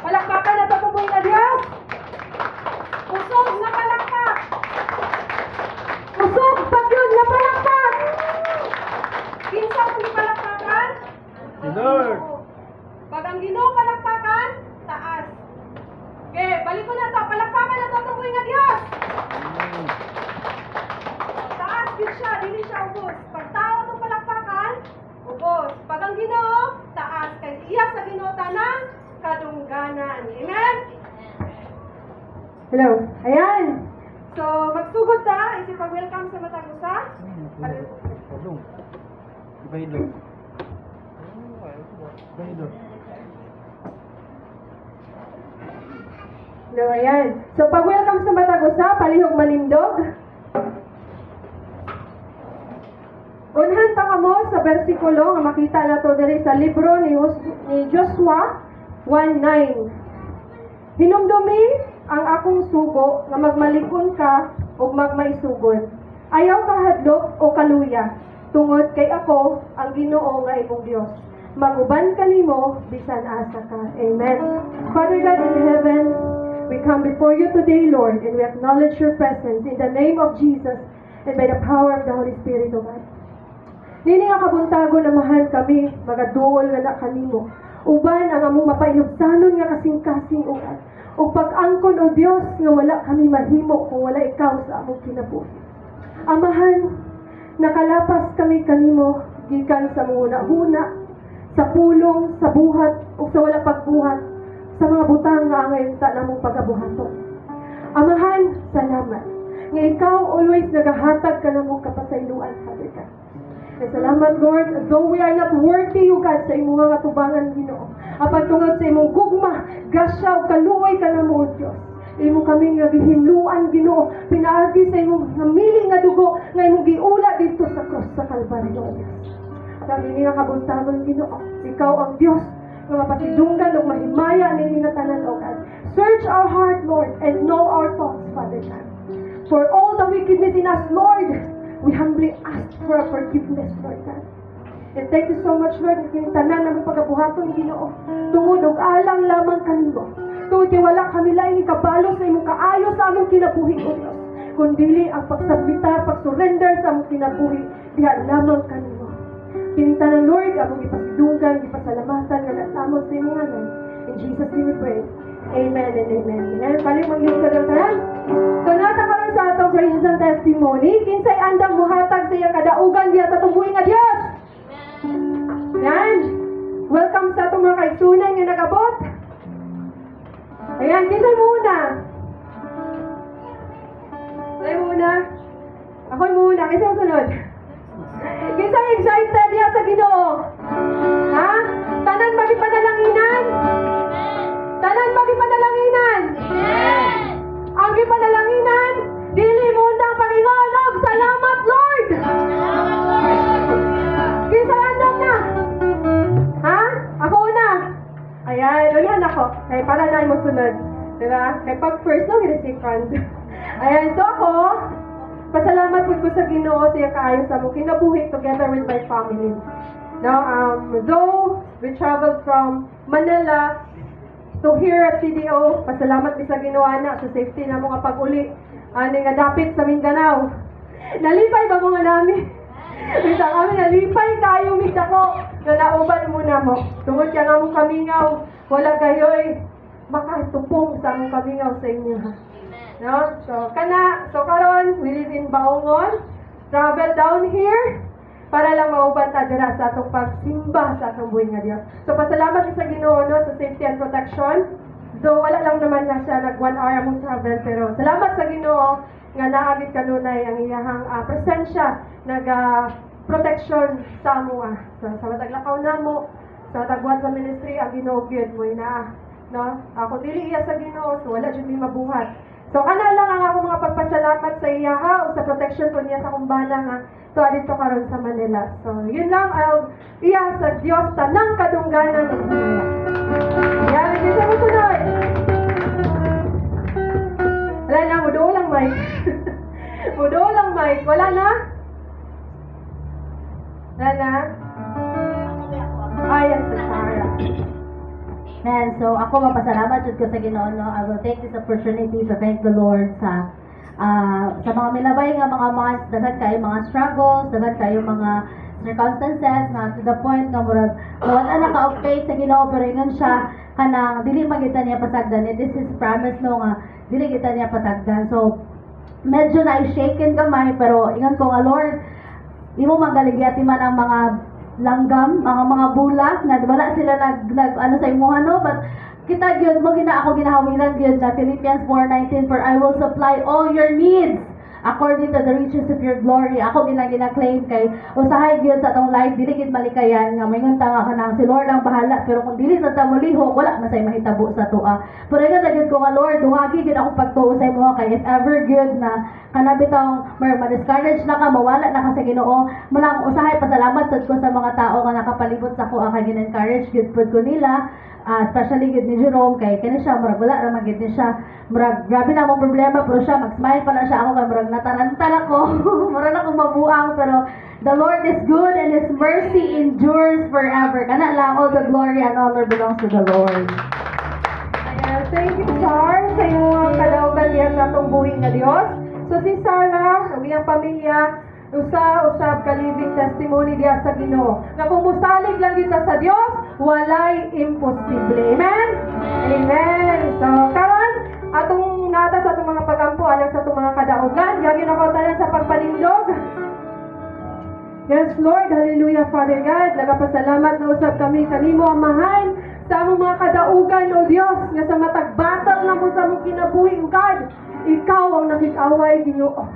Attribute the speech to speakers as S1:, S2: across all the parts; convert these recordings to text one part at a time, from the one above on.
S1: Palakpakan na tatuboy na Diyos. Usog na palakpak. Usog pag yun na palakpak. Kinsa kung palakpakan?
S2: Lord.
S1: Pag ang Ginoo palakpakan, taas. Okay, balik ko na to. Palakpakan na tatuboy na Diyos. Taas yun siya, dili siya ubos. Pag tao itong palakpakan, ubos. Pag ang Ginoo, taas. Kaya iya sa Ginoo tanang kadungganan. Amen? Hello. Ayan. So, magsugod ta. Isip pag-welcome sa matag usa.
S2: Padung. Ibahidlog. Ibahidlog.
S1: Hello, ayan. So, pag-welcome sa matag usa, palihog manindog. Unhan ta kamo sa bersikulo nga makita nato diri sa libro ni Joshua 1:9. Hinumdumi ang akong sugo nga magmalikon ka ug magmaisugod. Ayaw ka hadlok o kaluya, tungod kay ako ang Ginoo nga imong Dios. Maguban kanimo bisan asa ka. Amen. Father God in heaven, we come before you today, Lord, and we acknowledge your presence in the name of Jesus and by the power of the Holy Spirit, O God. Nini nga kabuntago na mahal kami, magaduol nga na kanimo. Uban ang among mapainubsanon nga kasing-kasing, O God. O pag-angkon, O Diyos, nga wala kami mahimo kung wala ikaw sa among kinabuhi. Amahan, nakalapas kami kanimo, gikan sa mga huna, sa pulong, sa buhat, o sa wala pagbuhat, sa mga butang nga ngayon ta namong pagabuhaton. Amahan, salamat. Nga ikaw always nagahatag ka namong kapasayloan, Father God. And salamat, Lord, though we are not worthy, O God, sa imong nga tubangan, Ginoo. Apan tungod sa imong gugma, gasyaw, kaluoy ka na mo, Diyos. Imo kami nga gihinluan, Ginoo, pinaagi sa imong namili nga dugo, nga imong giula dito sa cross sa Kalbaryo, Diyos. Kami nga kabuntagon, Ginoo. Ikaw ang Diyos, nga mapasidunggan o mahimaya nini nga tanan, O God. Search our heart, Lord, and know our thoughts, Father God. For all the wickedness in us, Lord, we humbly ask for forgiveness, Lord God. And thank you so much, Lord, ng tanan na mong pagabuhaton, Ginoo. Tungod og alang lamang kanimo. Tungod kay wala kami laing ikabalo sa imong kaayo sa among kinabuhi, O Diyos. Kundi ang pagsabita, pagsurrender sa among kinabuhi, diha lamang kanimo. Kinitanan, Lord, among ipasidunggan, ipasalamatan, nga lamang sa imong ngalan. In Jesus' name we pray. Amen and amen. Amen. Paling mag-lift ka ng tanan. So, natakaroon sa atong praise and testimony. Kinsay andang muhatag sa iyang kadaugan diya sa tumbuhi nga Diyos. Yan. Welcome sa itong mga kaigsunan nga nag-abot. Ayan, kinsay muna. Kinsay muna. Ako'y muna. Kinsay ang sunod. Kinsay excited diya sa Ginoo. Ha? Tanan magipanalaginan. Tanan magipanalaginan. Ang gipanalaginan, dili mo undang pangingolog. Salamat, Lord. Kinsay andam na. Ha? Ako una. Ayan, ulihan ako. Kaya para na mo sunod. Diba? Kaya pag first, no, hindi second. Ayan, so ako, pasalamat po ko sa Ginoo sa kaayos sa mong kinabuhi together with my family. Now, though we traveled from Manila to here at CDO, pasalamat mi sa Ginoo na sa safety na mga pag-uli. Ani nga dapit sa Mindanao. Nalipay ba mga namin? Bita kami nalipay kayo mita ko. Na nauban muna mo. Tungod ka nga mong kamingaw. Wala kayo'y makatupong sa mong kamingaw sa inyo. No? So, karon, we live in Baongon. Travel down here para lang mauban ta dira sa atong pagsimba sa atong buhay nga Dios. So, pasalamat sa Ginoo no, sa safety and protection. So, wala lang naman na siya nag 1 hour among travel, pero salamat sa Ginoo nga naagit kanunay ang iyahang presensya nag protection sa amo. So, sa mataglakaw namo, sa matagbuhat sa ministry, ang Ginoo gyud mo ina. No? Ako dili iya sa Ginoo, so wala jud mi mabuhat. So, kana lang ang ako mga pagpasalamat sa iya ha, o sa protection ko niya sa kumbana nga so, dito karon sa Manila. So, yun lang, iya sa Diyos, tanang kadungganan ng buhay. Yan, hindi siya musunod. Wala na, mudo lang, Mike. Mudo lang, Mike. Wala na? Wala na? Ayan sa Sarah.
S3: Man, Amen. So ako mapasalamat jud ko sa Ginoo, no. I will take this opportunity to thank the Lord sa mga milabay nga mga months, daghan kayo mga struggles, daghan kayo mga circumstances na to the point nga murag wala na ka-okay sa Ginoo pero ingon siya kanang dili magita niya pasagdan. And this is promise no nga dili kita niya pasagdan. So medyo na shaken gamay pero ingon ko nga Lord, imo magaligati man ang mga langgam, mga bulak nga wala sila nag ano sa imuha no, but kita gyud mo ako ginahawinan gyud na Philippians 4:19, for I will supply all your needs according to the riches of your glory. Ako gina-claim kay usahay gyud sa atong life dili gid malikayan nga moingon ta nga kanang si Lord ang bahala, pero kung dili sa tamulihok wala man say mahitabo sa tua. Pero nga gyud ko nga Lord, duhagi gid ako pagtuo sa imo kay if ever gyud na kanabitang ma-discourage na ka, mawala na ka sa Ginoo, mulang usahay pasalamat sad ko sa mga tao nga nakapalibot sa ko kay gin-encourage gyud pud ko nila. Especially gid ni Jerome kay kani siya murag wala ra magid ni siya, murag grabe na mong problema pero siya mag-smile pa na siya, ako kay murag nataranta ako murag na akong mabuang, pero the Lord is good and His mercy endures forever. Kana lang all the glory and honor belongs to the Lord.
S1: Ayan, thank you Char sa iyong kadaugan diya sa atong buhi nga Dios. So si Sarah, ang iyang pamilya, usab ka living testimony diya sa Ginoo na kung musalig lang kita sa Dios, walay imposible. Amen? Amen. So karon atong nata sa atong mga pagampo alang sa atong mga kadaugan, yagin ako tanan sa pagpalindog. Yes Lord, hallelujah Father God, nagapasalamat na usab kami kanimo amahan sa among mga kadaugan o Dios nga sa matag battle na mo sa among kinabuhi o God, ikaw ang nakik-away Ginoo.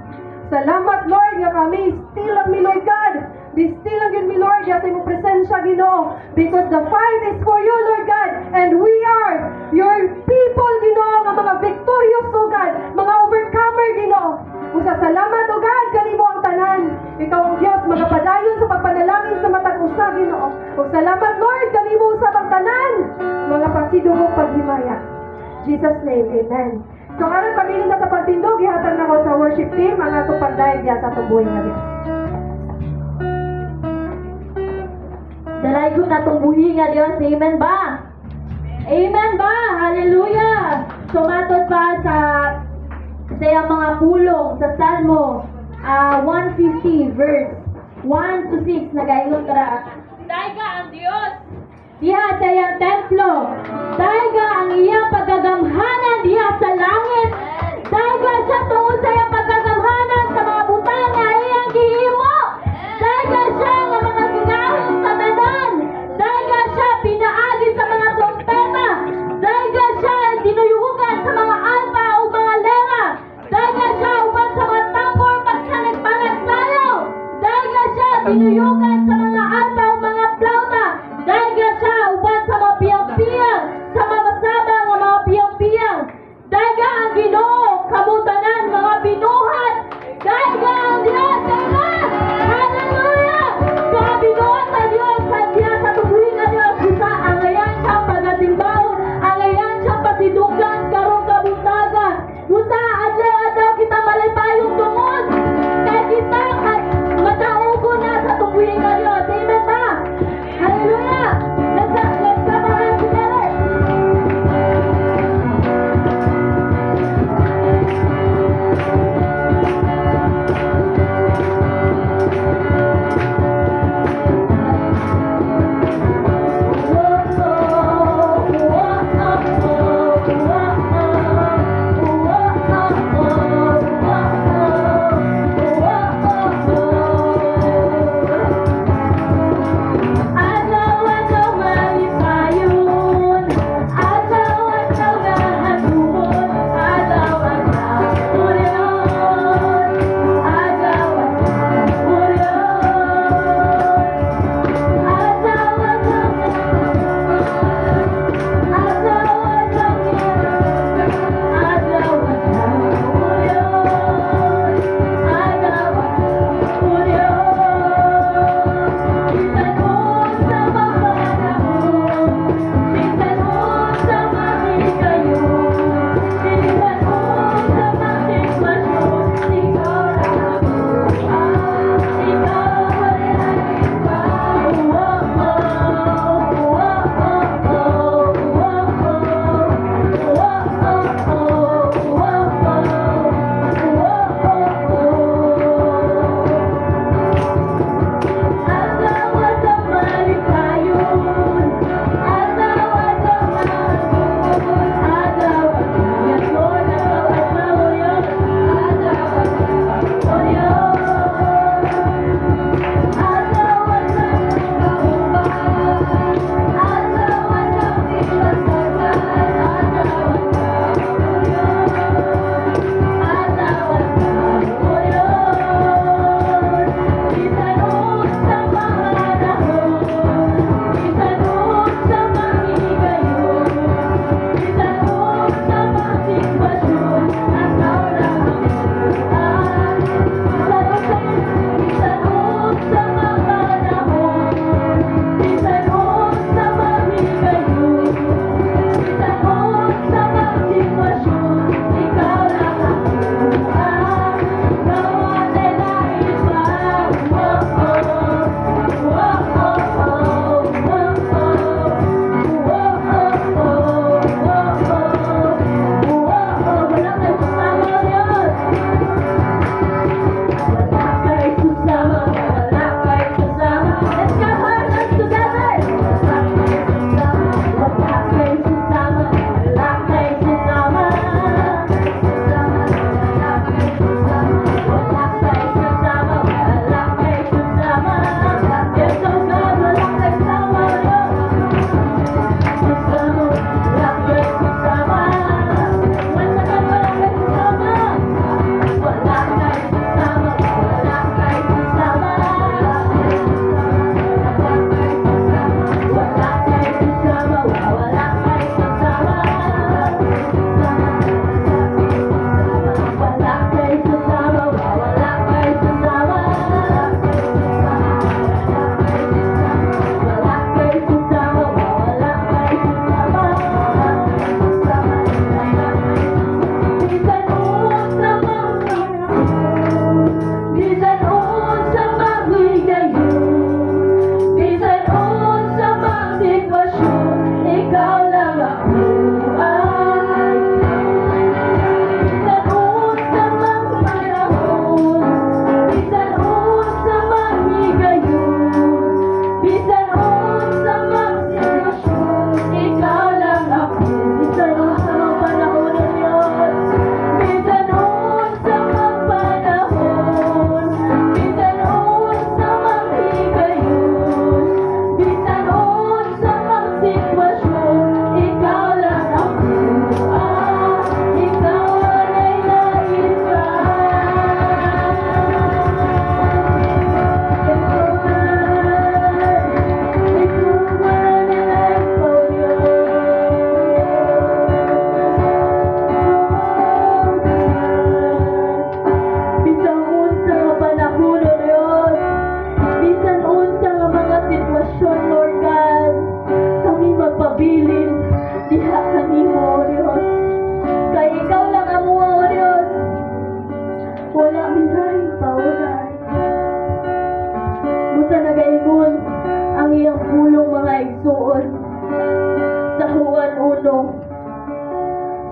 S1: Salamat Lord nga kami still lang mi Lord God. Be still lang mi Lord sa imong presensya Ginoo, because the fight is for you Lord God, and we are your people Ginoo nga mga victorious o God, mga overcomer Ginoo. Usa salamat o God kanimo ang tanan. Ikaw ang Dios magapadayon sa pagpanalangin sa matag usa Ginoo. Ug salamat Lord kanimo sa pagtanan mga pasidungog paghimaya. Jesus name, amen. So aron pamilya na sa pagtindog, ihatag na ko sa worship team ang atong pagdayeg diya sa tubuhay nga Dios.
S3: Dalay ko na tumbuhi nga Dios, amen ba? Amen ba? Hallelujah! Sumatod pa sa iyang mga pulong sa Salmo 150 verse 1 to 6 nagaingon kara. Daiga ang Dios diha sa iyang templo. Daiga ang iyang pagagamhanan diha sa langit. Daiga siya tungod sa iyang pagagamhanan sa mga butang nga iyang gihimo. Daiga siya nga mga ginahon sa tanan. Daiga siya pinaagi sa mga trompeta. Daiga siya dinuyugan sa mga alpa o mga lera. Daiga siya uban sa mga tambor pagsanagpanagsayaw. Daiga siya dinuyugan sa mga alpa o mga flauta. Daiga siya uban sa mga piyang-piyang, sa mga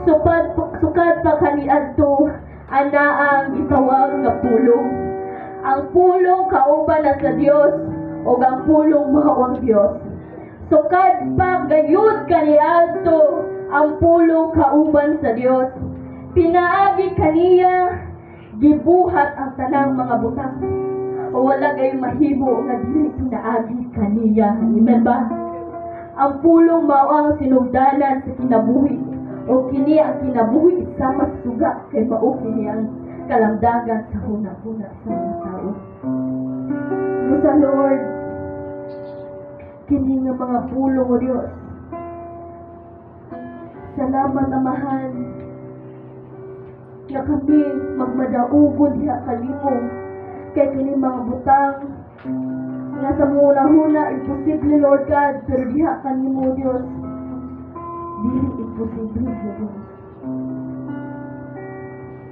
S4: Sukad pa kaniadto ana ang gitawag nga pulong. Ang pulong kauban na sa Dios o ang pulong mao ang Dios. Sukad pa gayud kaniadto ang pulong kauban sa Dios. Pinaagi kaniya gibuhat ang tanang mga butang. O wala kay mahimo nga dili pinaagi kaniya. Amen ba? Ang pulong mao ang sinugdanan sa kinabuhi o kini ang kinabuhi sa mas suga kay mao kini ang kalamdagan sa hunahuna sa mga tao. Sa Lord, kini nga mga pulong o Dios. Salamat Amahan nga kami magmadaugod diha kalimo kay kini mga butang nga sa muna-huna imposible Lord God, pero diha kanimo Dios dili imposible Dios.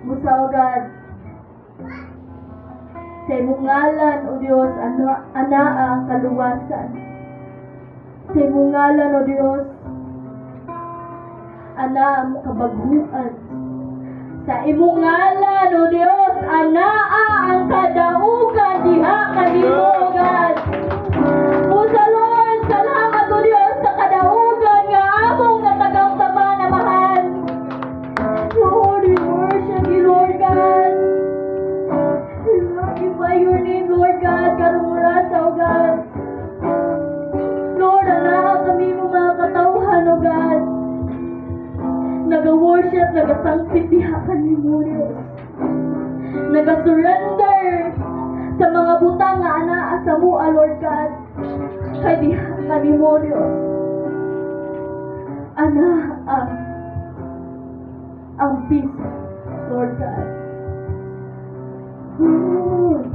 S4: Musa o God, sa imong ngalan o Dios ana ang kaluwasan. Sa imong ngalan o Dios ana ang kabaguhan. Sa imong ngalan o Dios ana ang kadaugan diha kanimo o God. Musa Lord, salamat o Dios sa kadaugan nga among natagaw-taban na mahal. Lord, we worship you Lord God. We magnify your name Lord God, karong rasa o God. Lord, ana kami mo mga katawhan o God. Naga-worship, nagasangpit diha kanimo Dios. Naga-surrender sa mga butang nga anaa sa mua Lord God. Kay diha kanimo Dios. Ana ang peace Lord God. Nagun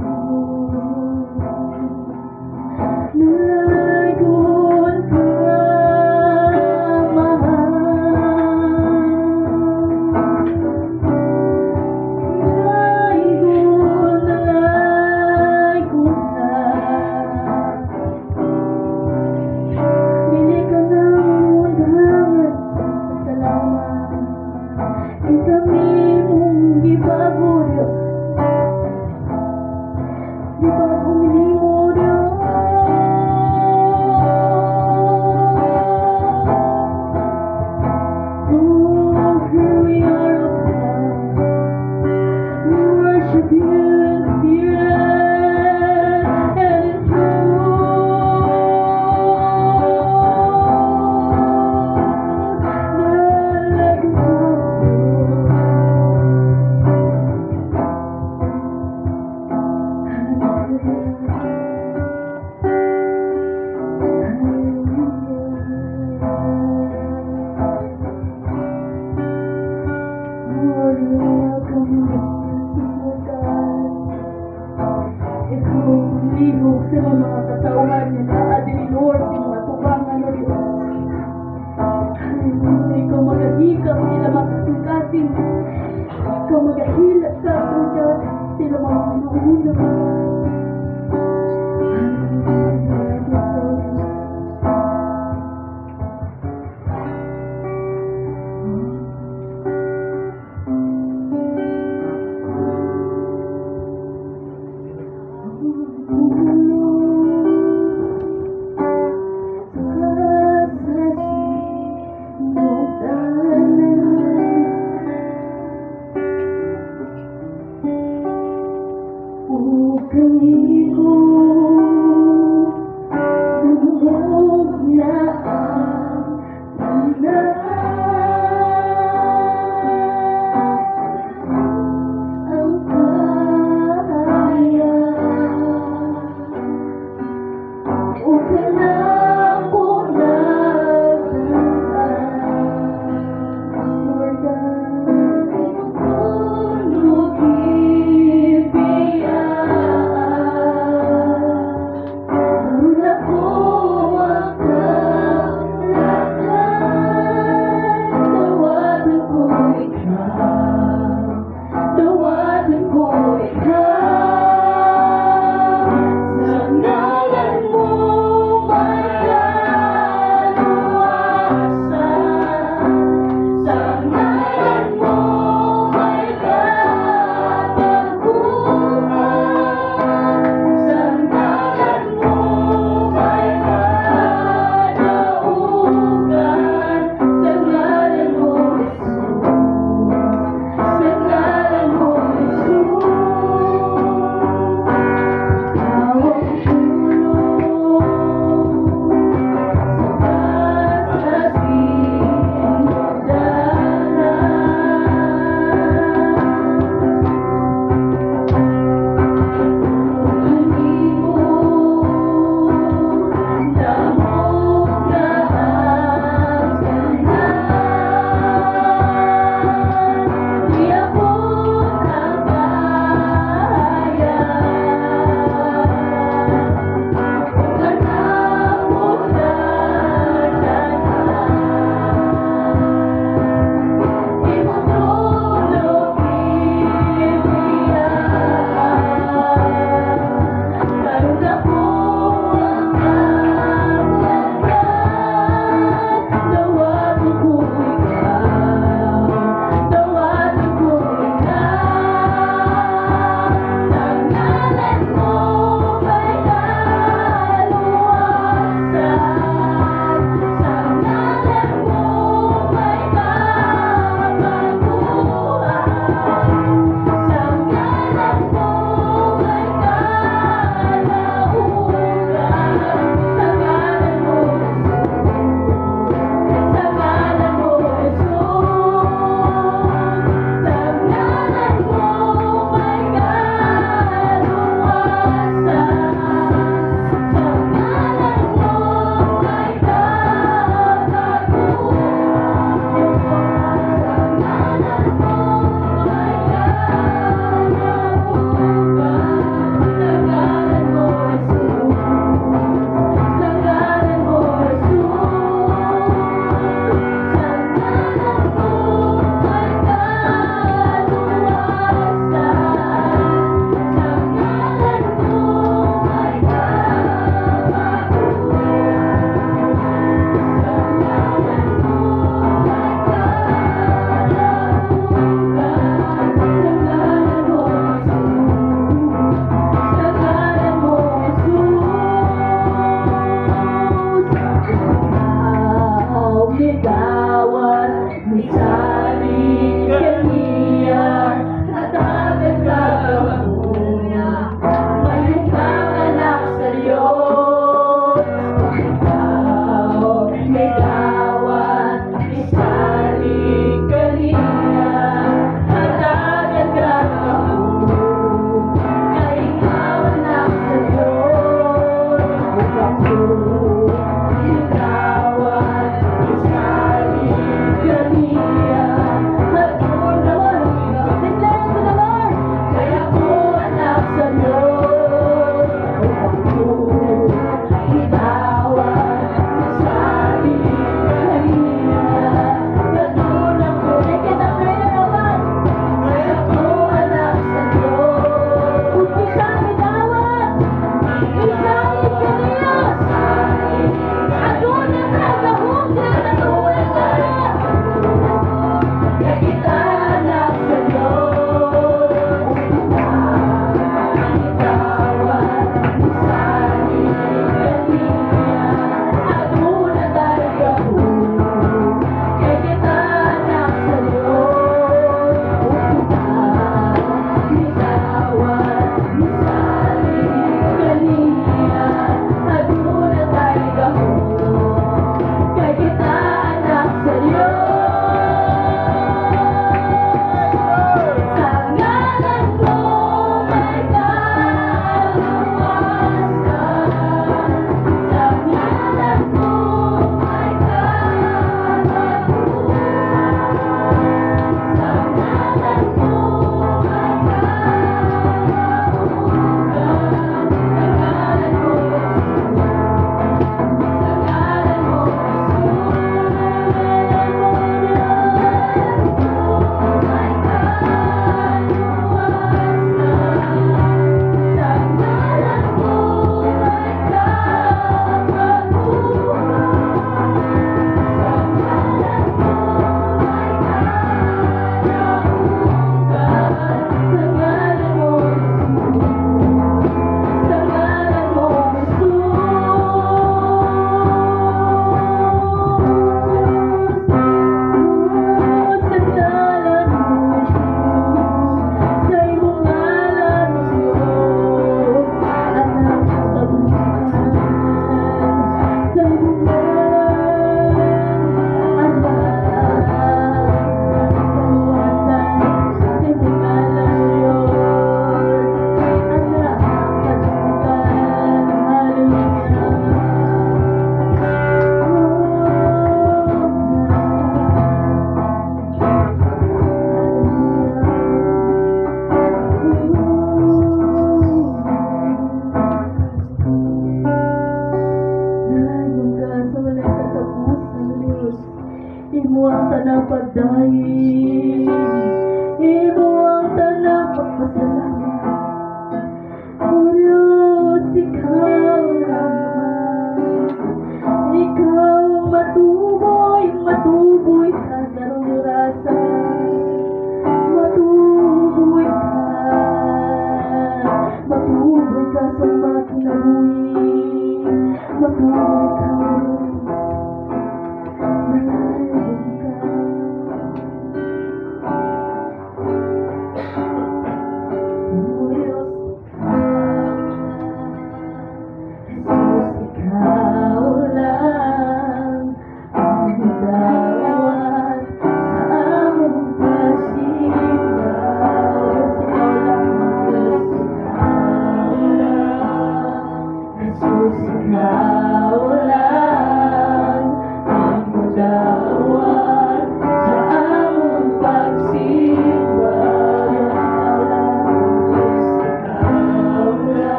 S4: ka Oh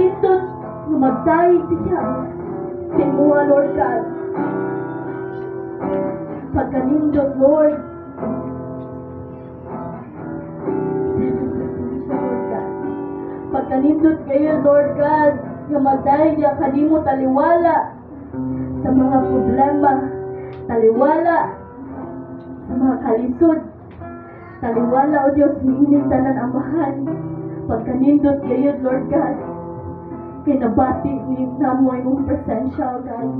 S4: pagkanindot na magdahig siya sa mga Lord God. Pagkanindot, Lord. Lord God. Pagkanindot kayo, Lord God, na magdahig niya kanimo taliwala sa mga problema, taliwala sa mga kalisod, taliwala, O Diyos, niinit tanan amahan. Pagkanindot kayo, Lord God, kinabati ni namo imong presensya, God.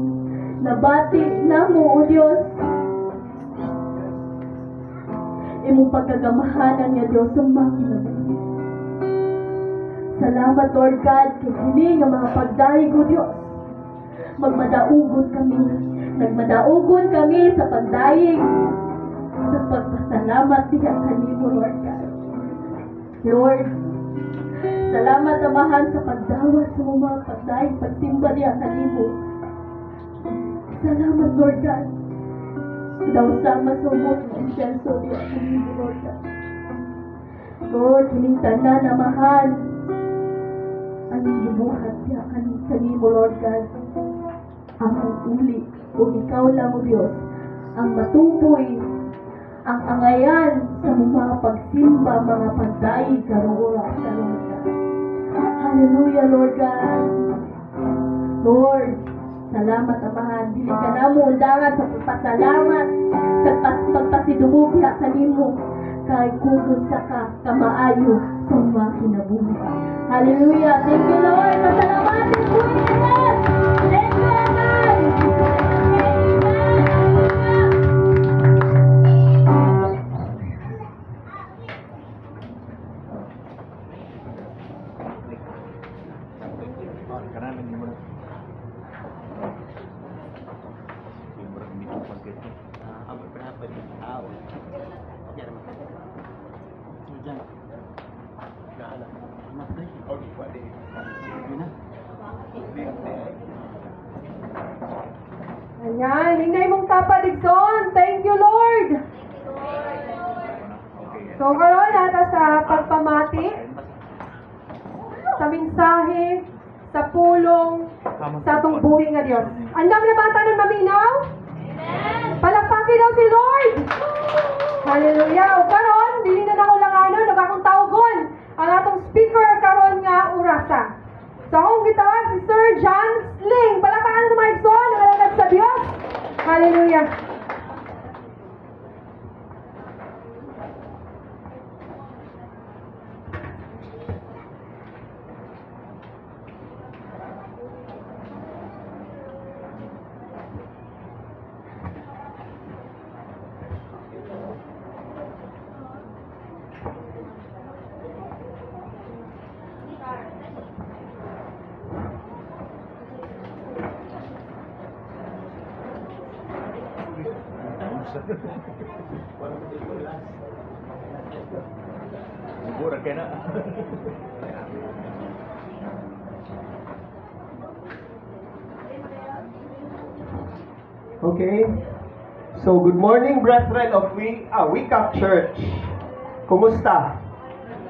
S4: Nabati namo, O Diyos, imong pagkagamahanan niya, Diyos, sa mga kinabuhi. Salamat, Lord God, kay kini nga mga pagdahig, O Diyos. Magmadaugon kami. Nagmadaugon kami sa pagdahig, sa pagpasalamat diya kanimo, Lord God. Lord, salamat, Amahan, sa pagdawat sa mga pagdahig, pagsimba diya kanimo. Salamat, Lord God. Daw sama sa umot ng insenso diya kanimo, Lord God. Lord, hining tanan, Amahan, ang gibuhat diya kanimo, Lord God. Ang uli, o ikaw lang, O Diyos, ang matupoy, ang angayan sa mga pagsimba, mga pagdahig, karura sa Lord God. Hallelujah, Lord God. Lord, salamat, Amahan. Dili ka na mo undangan sa pagpasalamat, sa pagpasidumugya kanimo, kay kung sa ka kamaayo sa mga kinabuhi. Hallelujah. Thank you, Lord. Pasalamatin po Jesus. Thank you, Amen.
S1: Ayan, hinay mong tapaligson. Thank you, Lord. So, karon nata sa pagpamati, sa mensahe, sa pulong, sa atong buhi nga Dios. Andam na ba tanan maminaw? Amen. Palakpakin daw si Lord. Hallelujah. O karon, dili na nako lang ano, nagakong tawgon ang atong speaker karon nga urasa. So, akong gitawag si Sir John Sling. Palakpakan sa mga igsoon, nagalagad sa Dios. Hallelujah.
S2: Murag ka na.
S5: Okay. So, good morning, brethren of Wake Up Church. Kumusta?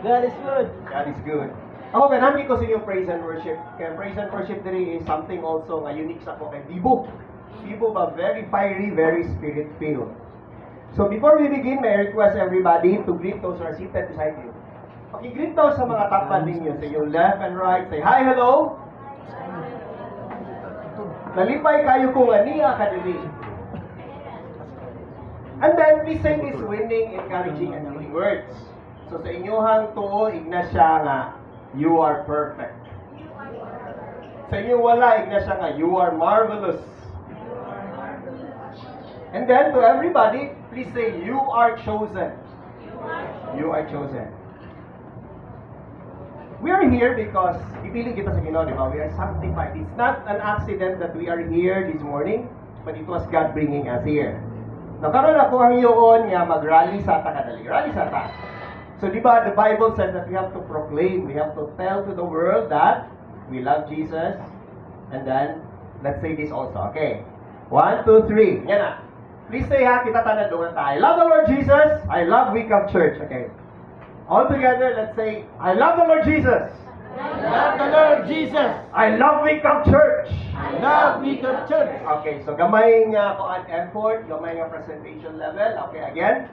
S2: God is good.
S5: God is good. Ako, ganami ko sa inyo praise and worship. Kaya praise and worship diri is something also nga unique sa ako kay Bibo. Bibo ba very fiery, very spirit-filled. So, before we begin, may I request everybody to greet those who are seated beside you. Pakigreet daw sa mga tapat ninyo, sa your left and right. Say, hi, hello. Nalipay kayo kung aniya ka dili. And then, please say these winning, encouraging, and healing words. So, sa inyohang tuo, Ignacia nga, you are perfect. Sa inyo wala, Ignacia nga, you are marvelous. And then, to everybody, please say, you are chosen. You are chosen. We are here because ipili kita sa Ginoo, di ba? We are sanctified. It's not an accident that we are here this morning, but it was God bringing us here. Nakaroon ako ang iyon nga mag-rally sa ta kadali. Rally sa ta. So di ba, the Bible says that we have to proclaim, we have to tell to the world that we love Jesus. And then, let's say this also. Okay. 1, 2, 3. Yan na. Please say ha, kita tanan doon tayo. I love the Lord Jesus. I love Wake Up Church. Okay. All together, let's say, I love the Lord Jesus.
S2: Love the Lord Jesus.
S5: I love Wake Up Church.
S2: Love Wake Up Church.
S5: Okay, so gamay nga ko an effort, gamay nga presentation level. Okay, again.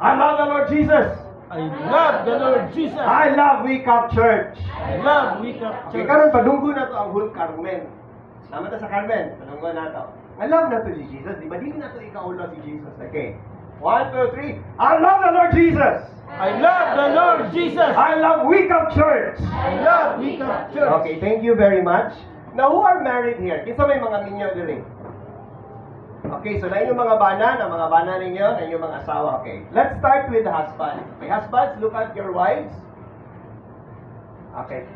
S5: I love the Lord Jesus.
S2: I love the Lord Jesus.
S5: I love Wake Up Church.
S2: I love Wake Up
S5: Okay,
S2: Church.
S5: karon padunggo na to ang whole Carmen. Tama ta sa Carmen, padunggo na to. I love na to si Jesus. Di ba dili na to ikaulo si Jesus? Okay. 1, 2, 3. I love the Lord Jesus.
S2: I love the Lord Jesus.
S5: I love Wake Up Church.
S2: I love Wake Up Church.
S5: Okay, thank you very much. Now, who are married here? Kinsa may mga minyo diri? Okay, so na inyong mga bana ninyo, na inyong mga asawa. Okay, let's start with the husband. Okay, husbands, look at your wives. Okay.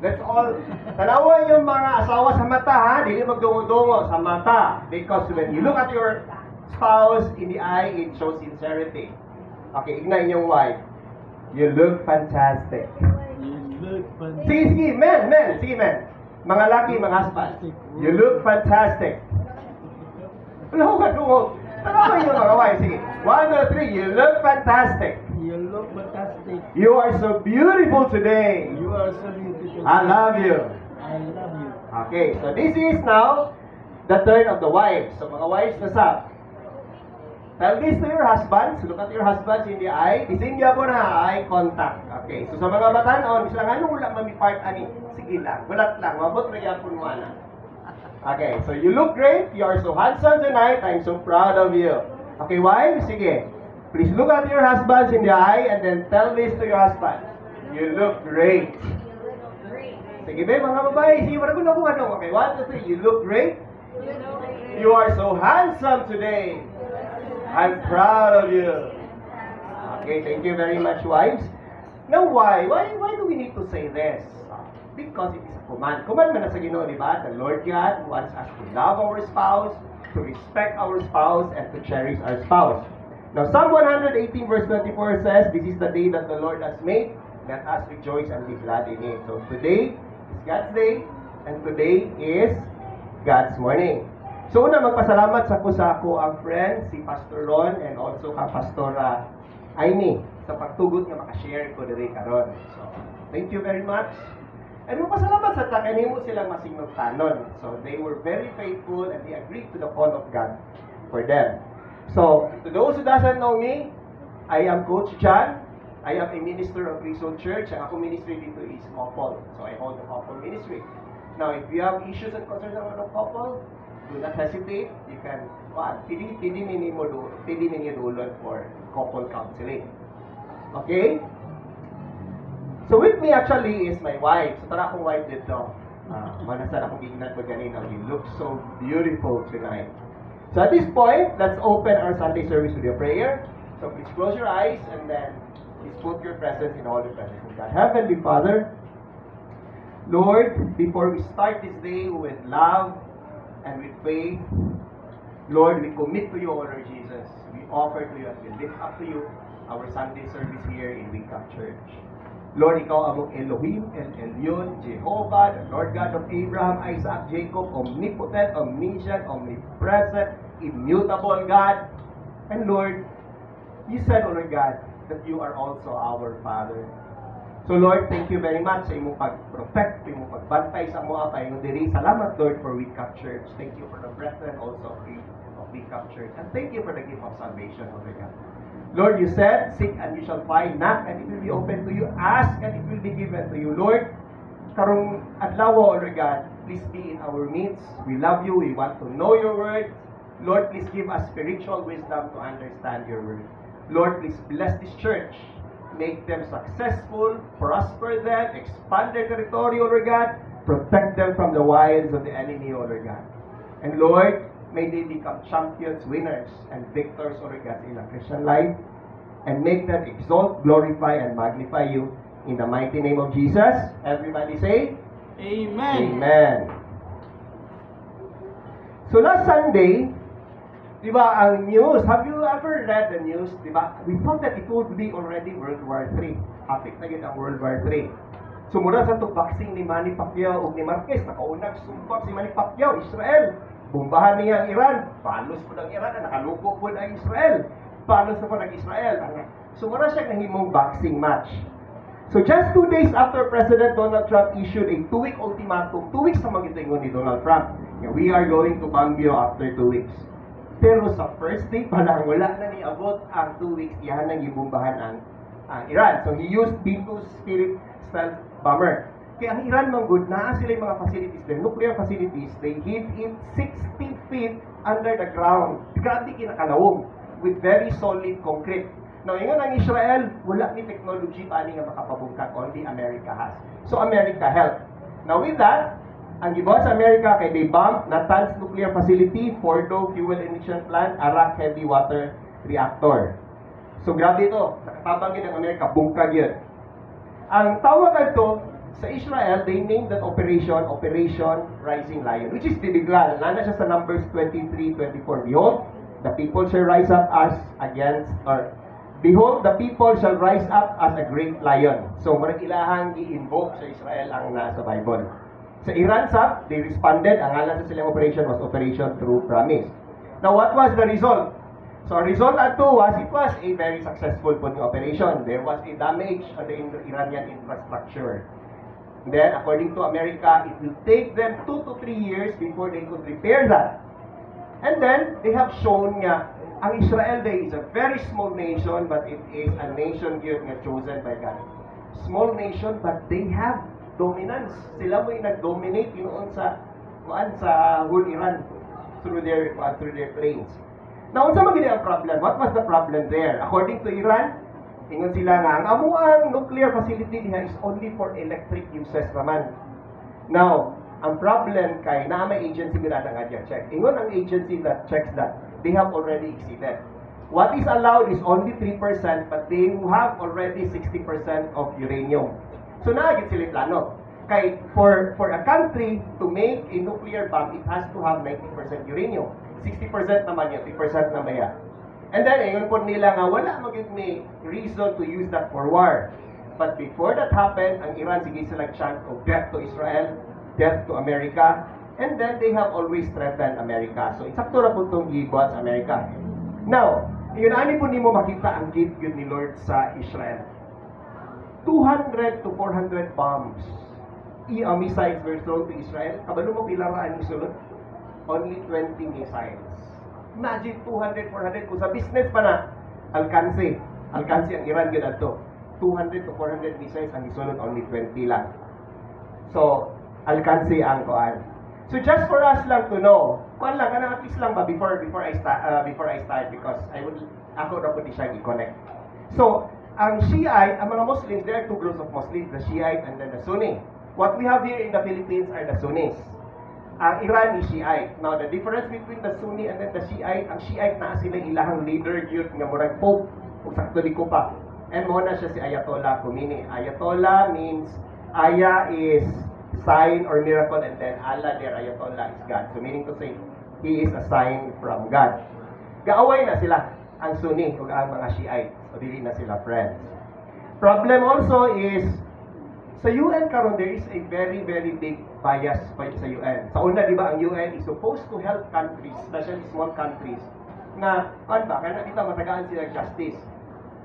S5: Let's all, tanawan yung mga asawa sa mata, ha? Dili magdungo-dungo sa mata. Because when you look at your spouse in the eye, it shows sincerity. Okay, ignan yung wife. You look fantastic.
S2: You look fantastic.
S5: Sige, men. Sige, men. Mga laki, mga husband. You look fantastic. Ano ka dungo? Tanawan yung mga wife. Sige. 1, 2, 3. You look fantastic.
S2: You look fantastic.
S5: You are so beautiful today.
S2: You are so beautiful.
S5: I love you.
S2: I love you.
S5: Okay, so this is now the turn of the wives. So mga wives na sab. Tell this to your husbands. Look at your husbands in the eye. Isingya po na eye contact. Okay, so sa mga batanon, sila nga nung wala mami-part ani. Sige lang, gulat lang. Mabot na yan po na. Okay, so you look great. You are so handsome tonight. I'm so proud of you. Okay, wives, sige. Please look at your husbands in the eye and then tell this to your husband. You look great. Sige ba, mga babae, sige, marami na po ano. Okay, 1, 2, 3. You look great. You are so handsome today. I'm proud of you. Okay, thank you very much, wives. Now, why? Why do we need to say this? Because it is a command. Command man na sa Ginoo, di ba? The Lord God wants us to love our spouse, to respect our spouse, and to cherish our spouse. Now, Psalm 118 verse 24 says, this is the day that the Lord has made. Let us rejoice and be glad in it. So, today is God's day, and today is God's morning. So, una, magpasalamat sa ako ang friend, si Pastor Ron, and also ka Pastora Aimee, sa pagtugot nga makashare ko diri karon. So, thank you very much. And magpasalamat sa takin mo silang masinugtanon. So, they were very faithful and they agreed to the call of God for them. So, to those who doesn't know me, I am Coach John. I am a minister of Rizal Church. Ang ako ministry dito is couple. So, I hold the couple ministry. Now, if you have issues and concerns about the couple, do not hesitate. You can, pili ninyo dulon for couple counseling. Okay? So, with me actually is my wife. So, tara akong wife dito. Manasan akong gignat mo ganina. You look so beautiful tonight. So at this point, let's open our Sunday service with a prayer. So please close your eyes and then please put your presence in all the presence of God. Heavenly Father, Lord, before we start this day with love and with faith, Lord, we commit to you, O Lord Jesus. We offer to you and we lift up to you our Sunday service here in Wake Up Church. Lord, ikaw among Elohim, El Elyon, Jehovah, the Lord God of Abraham, Isaac, Jacob, omnipotent, omniscient, omnipresent, immutable God. And Lord, you said, O Lord God, that you are also our Father. So Lord, thank you very much sa imong pag-protect, imong pagbantay sa mga paingon diri. Salamat, Lord, for Wake Up Church. Thank you for the brethren also of Wake Up Church. And thank you for the gift of salvation, O Lord God. Lord, you said, seek and you shall find, knock and it will be open to you, ask and it will be given to you. Lord, karong adlaw, O Lord God, please be in our midst. We love you. We want to know your word. Lord, please give us spiritual wisdom to understand your word. Lord, please bless this church. Make them successful, prosper them, expand their territory, O Lord God. Protect them from the wiles of the enemy, O Lord God. And Lord, may they become champions, winners, and victors, O Lord God, in a Christian life. And make them exalt, glorify, and magnify you. In the mighty name of Jesus. Everybody say,
S2: Amen.
S5: Amen. So last Sunday, di ba, ang news, have you ever read the news? Di ba, we thought that it would be already World War III. Apik na yun ang World War III. Sumura sa itong boxing ni Manny Pacquiao o ni Marquez, nakaunang sumbak si Manny Pacquiao, Israel. Bumbahan niya ang Iran. Palos po ng Iran, nakaluko po ang Israel. Palos na po ng Israel. Sumura siya ng himong boxing match. So just 2 days after President Donald Trump issued a 2-week ultimatum, 2 weeks na magitingon ni Donald Trump, we are going to Baguio after 2 weeks. Pero sa first day pa lang, wala na niabot ang 2 weeks, iyan nang ibumbahan ang Iran. So he used B-2 Spirit stealth bomber. Kaya ang Iran man good, naa sila yung mga facilities, their nuclear facilities, they hid it 60 feet under the ground. Grabe kinakalawong with very solid concrete. Now, ingon ang Israel, wala ni technology pa nga makapabungkag, only America has. So, America helped. Now, with that, ang gibuhat sa America kay they bombed Natanz nuclear facility, Fordo fuel emission plant, Arak heavy water reactor. So, grabe ito. Nakatabangin ang Amerika, bungkag yun. Ang tawag ito, sa Israel, they named that operation, Operation Rising Lion, which is bibigla. Nana siya sa Numbers 23-24. Behold, the people shall rise up as against, or behold, the people shall rise up as a great lion. So, marang ilahang i-invoke sa Israel ang nasa Bible. Sa Iran, they responded. Ang ngalan sa silang operation was Operation True Promise. Now, what was the result? So, ang result ato was, it was a very successful operation. There was a damage on the Iranian infrastructure. Then, according to America, it will take them 2 to 3 years before they could repair that. And then, they have shown nga, ang Israel is a very small nation, but it is a nation chosen by God. Small nation, but they have dominance. Sila mo yung nag-dominate yun sa whole Iran through their planes. Now, unsa magiging ang problem? What was the problem there? According to Iran, ingon sila nga, ang amuang nuclear facility diha is only for electric uses naman. Now, ang problem kay na may agency nga nga check. Ingon ang agency that checks that they have already exceeded. What is allowed is only 3%, but they have already 60% of uranium. So naagit sila plano. Kay for a country to make a nuclear bomb, it has to have 90% uranium. 60% naman yun, 3% naman yan. And then, ingon po nila nga, wala magiging may reason to use that for war. But before that happened, ang Iran, sige sila chant of death to Israel, death to America, and then they have always threatened America. So, eksakto na po itong gibuhat sa America. Now, yun ani po nimo makita ang gift yun ni Lord sa Israel. 200 to 400 bombs. Missiles were thrown to Israel. Kabalo mo pilaraan ni sulod? Only 20 missiles. Imagine 200, 400. Kung sa business pa na, alkansi ang Iran yun ato. 200 to 400 missiles, ang isunod only 20 lang. So, alkansi ang kuan. So just for us lang to know, kuan lang, kanang at least lang ba before I start because ako na po di siya i-connect. So, ang Shiite, ang mga Muslims, there are two groups of Muslims, the Shiite and then the Sunni. What we have here in the Philippines are the Sunnis. Ang Iran is Shiite. Now, the difference between the Sunni and then the Shiite, ang Shiite na sila ilahang leader yun nga murag Pope, kung sakto di ko pa. And mo na siya si Ayatollah Khomeini. Ayatollah means, Aya is sign or miracle, and then Allah there, Ayatollah is God. So meaning to say, he is a sign from God. Gaaway na sila, ang Sunni, ug ang mga Shiite. So dili na sila friends. Problem also is, sa UN karon there is a very, very big bias sa UN. Sa una, di ba, ang UN is supposed to help countries, especially small countries, na, ano ba, kaya nakita matagaan sila justice.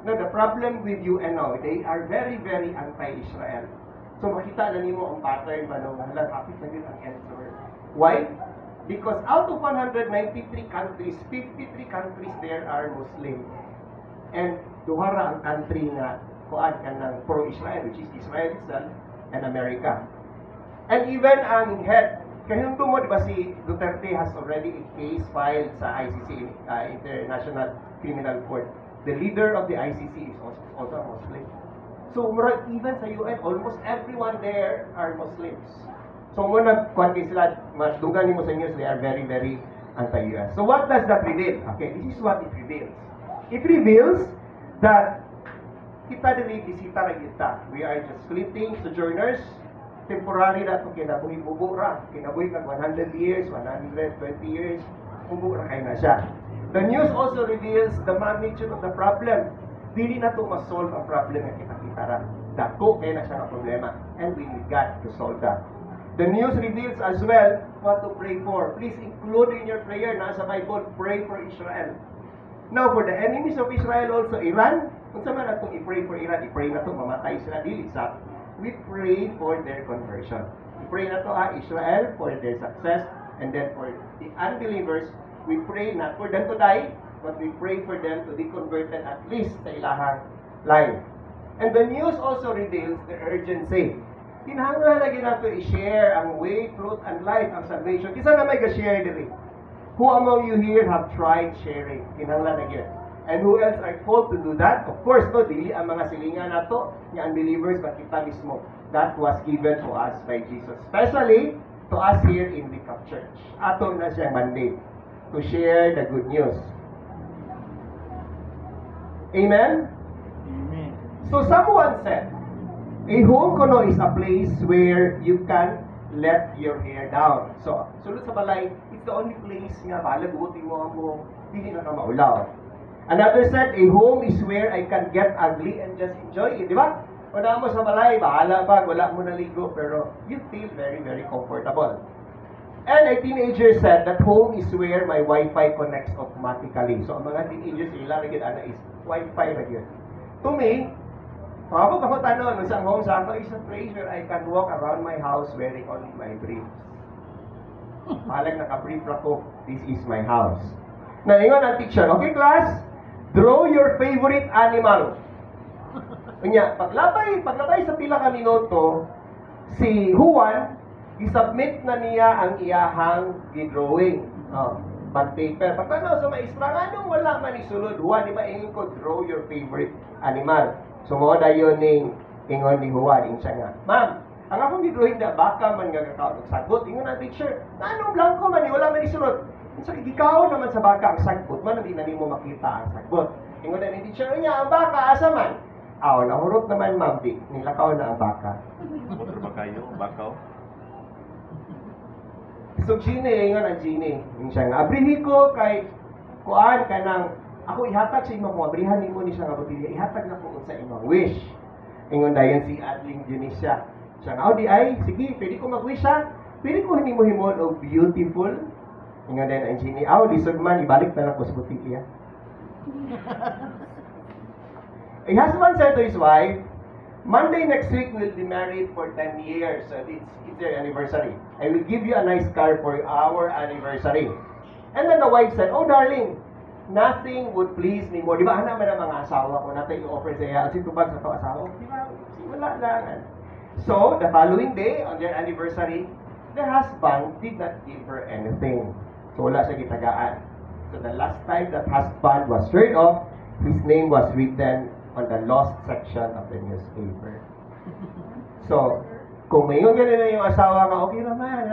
S5: No, the problem with UN now, they are very, very anti-Israel. So makita na nimo ang pattern ba, no, hala, kapit na yun ang answer. Why? Because out of 193 countries, 53 countries there are Muslim. And duhara ang country na kuan ka ng pro-Israel, which is Israel itself and America. And even ang head, kahiyong mo, di ba si Duterte has already a case filed sa ICC, International Criminal Court. The leader of the ICC is also a Muslim. So, even sa UN, almost everyone there are Muslims. So, muna, kuan kayo sila, mas dugan mo sa inyo, they are very, very anti-US. So, what does that reveal? Okay, this is what it reveals. It reveals that kita dili bisita ra kita. We are just fleeting sojourners, temporary na ito, kinabuhi bubura, kinabuhi kag 100 years, 120 years, bubura kayo na siya. The news also reveals the magnitude of the problem. Dili na ito ma-solve ang problem na kita ra. Dako kayo na siya ang problema, and we need God to solve that. The news reveals as well what to pray for. Please include in your prayer, nasa Bible, pray for Israel. Now, for the enemies of Israel also, Iran, Kung sa man atong i-pray for Iran, i-pray na to, mamatay sila, dili sa. We pray for their conversion. I-pray na to, Israel, for their success, and then for the unbelievers, we pray not for them to die, but we pray for them to be converted at least sa ilahang life. And the news also reveals the urgency. Kinahanglan na ginato i-share ang way, truth, and life, ang salvation. Kisa na may ka-share diri. Who among you here have tried sharing? Kinahanglan na gina. And who else are called to do that? Of course, no, dili ang mga silingan nato, nga unbelievers, but kita mismo. That was given to us by Jesus. Especially to us here in the Cup Church. Ato na siyang mandate to share the good news. Amen?
S2: Amen.
S5: So someone said, a home kono is a place where you can let your hair down. So, sulod sa balay, it's the only place nga balag buti mo mo, hindi na ka maulaw. Another said, a home is where I can get ugly and just enjoy it. Di ba? Una mo sa balay, bahala ba, wala mo naligo, pero you feel very, very comfortable. And a teenager said that home is where my Wi-Fi connects automatically. So, ang mga teenagers, sila rin ana is Wi-Fi rin. To me, ako tanong, isang home sa ako is a place where I can walk around my house wearing only my briefs. Pahalag naka-brief ako, this is my house. Naingon ang teacher, okay class, draw your favorite animal. Unya, paglabay sa pila ka minuto, si Juan, isubmit na niya ang iyahang gidrawing. Pag paper. Pagkano sa maestra, anong wala man isulod? Juan, di ba ingin ko, draw your favorite animal. So, mo dayon ning ingon ni Juan, siya nga, ma'am, ang akong gidrawing na baka man nga kakao sagot. Ingon ang teacher, anong blanco man, wala man isulod. So, ikaw naman sa baka ang sagbot, man hindi na mo makita ang sagbot. Ingon na ni teacher niya, ang baka, asa man? Nahurot naman, ma'am, nilakaw na ang baka.
S6: Motor ba kayo? Bakaw?
S5: So, Gini, ingon ang Gini. Yung siya nga, abrihi ko kay kuan ka ng, ako ihatag sa imong abrihan nimo ni siya nga botilya, ihatag na ko sa imong wish. Ingon dayon si Adling Junisha. Siya nga, di ay, sige, pwede ko mag-wish ha. Pwede ko hinimo-himon o beautiful. Ingon dayon ang Gini, lisod man, ibalik na lang ko sa botilya. A husband said to his wife, Monday next week we'll be married for 10 years. So it's their anniversary. I will give you a nice car for our anniversary. And then the wife said, oh darling, nothing would please me more. Di ba, naman ang mga asawa ko natin i-offer sa iya. At tubag sa to asawa. Di ba, wala lang. So, the following day, on their anniversary, the husband did not give her anything. So, wala siya gitagaan. So, the last time that husband was heard of, his name was written on the lost section of the newspaper. So, kung mayroon ganun na yung asawa ka, okay naman,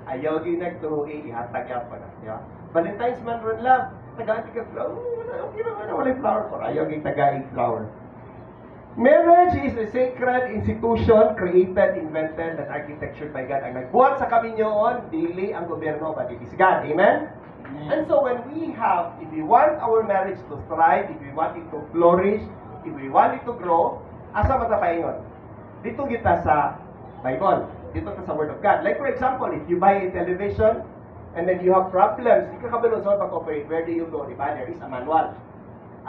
S5: ayaw din nagtuhi, ihatag yan pa na. Yeah? Valentine's man ron lang, tagaan ka flower, okay naman, wala yung flower for, ayaw din tagaan flower. Marriage is a sacred institution created, invented, and architectured by God. Ang nagbuhat sa kaminyoon, dili ang gobyerno, but it is God. Amen? And so when we have, if we want our marriage to thrive, if we want it to flourish, if we want it to grow, asa matapaingon? Dito kita sa Bible. Dito ka sa Word of God. Like for example, if you buy a television, and then you have problems, di ka kabalon sa pag-operate, where do you go? Diba? There is a manual.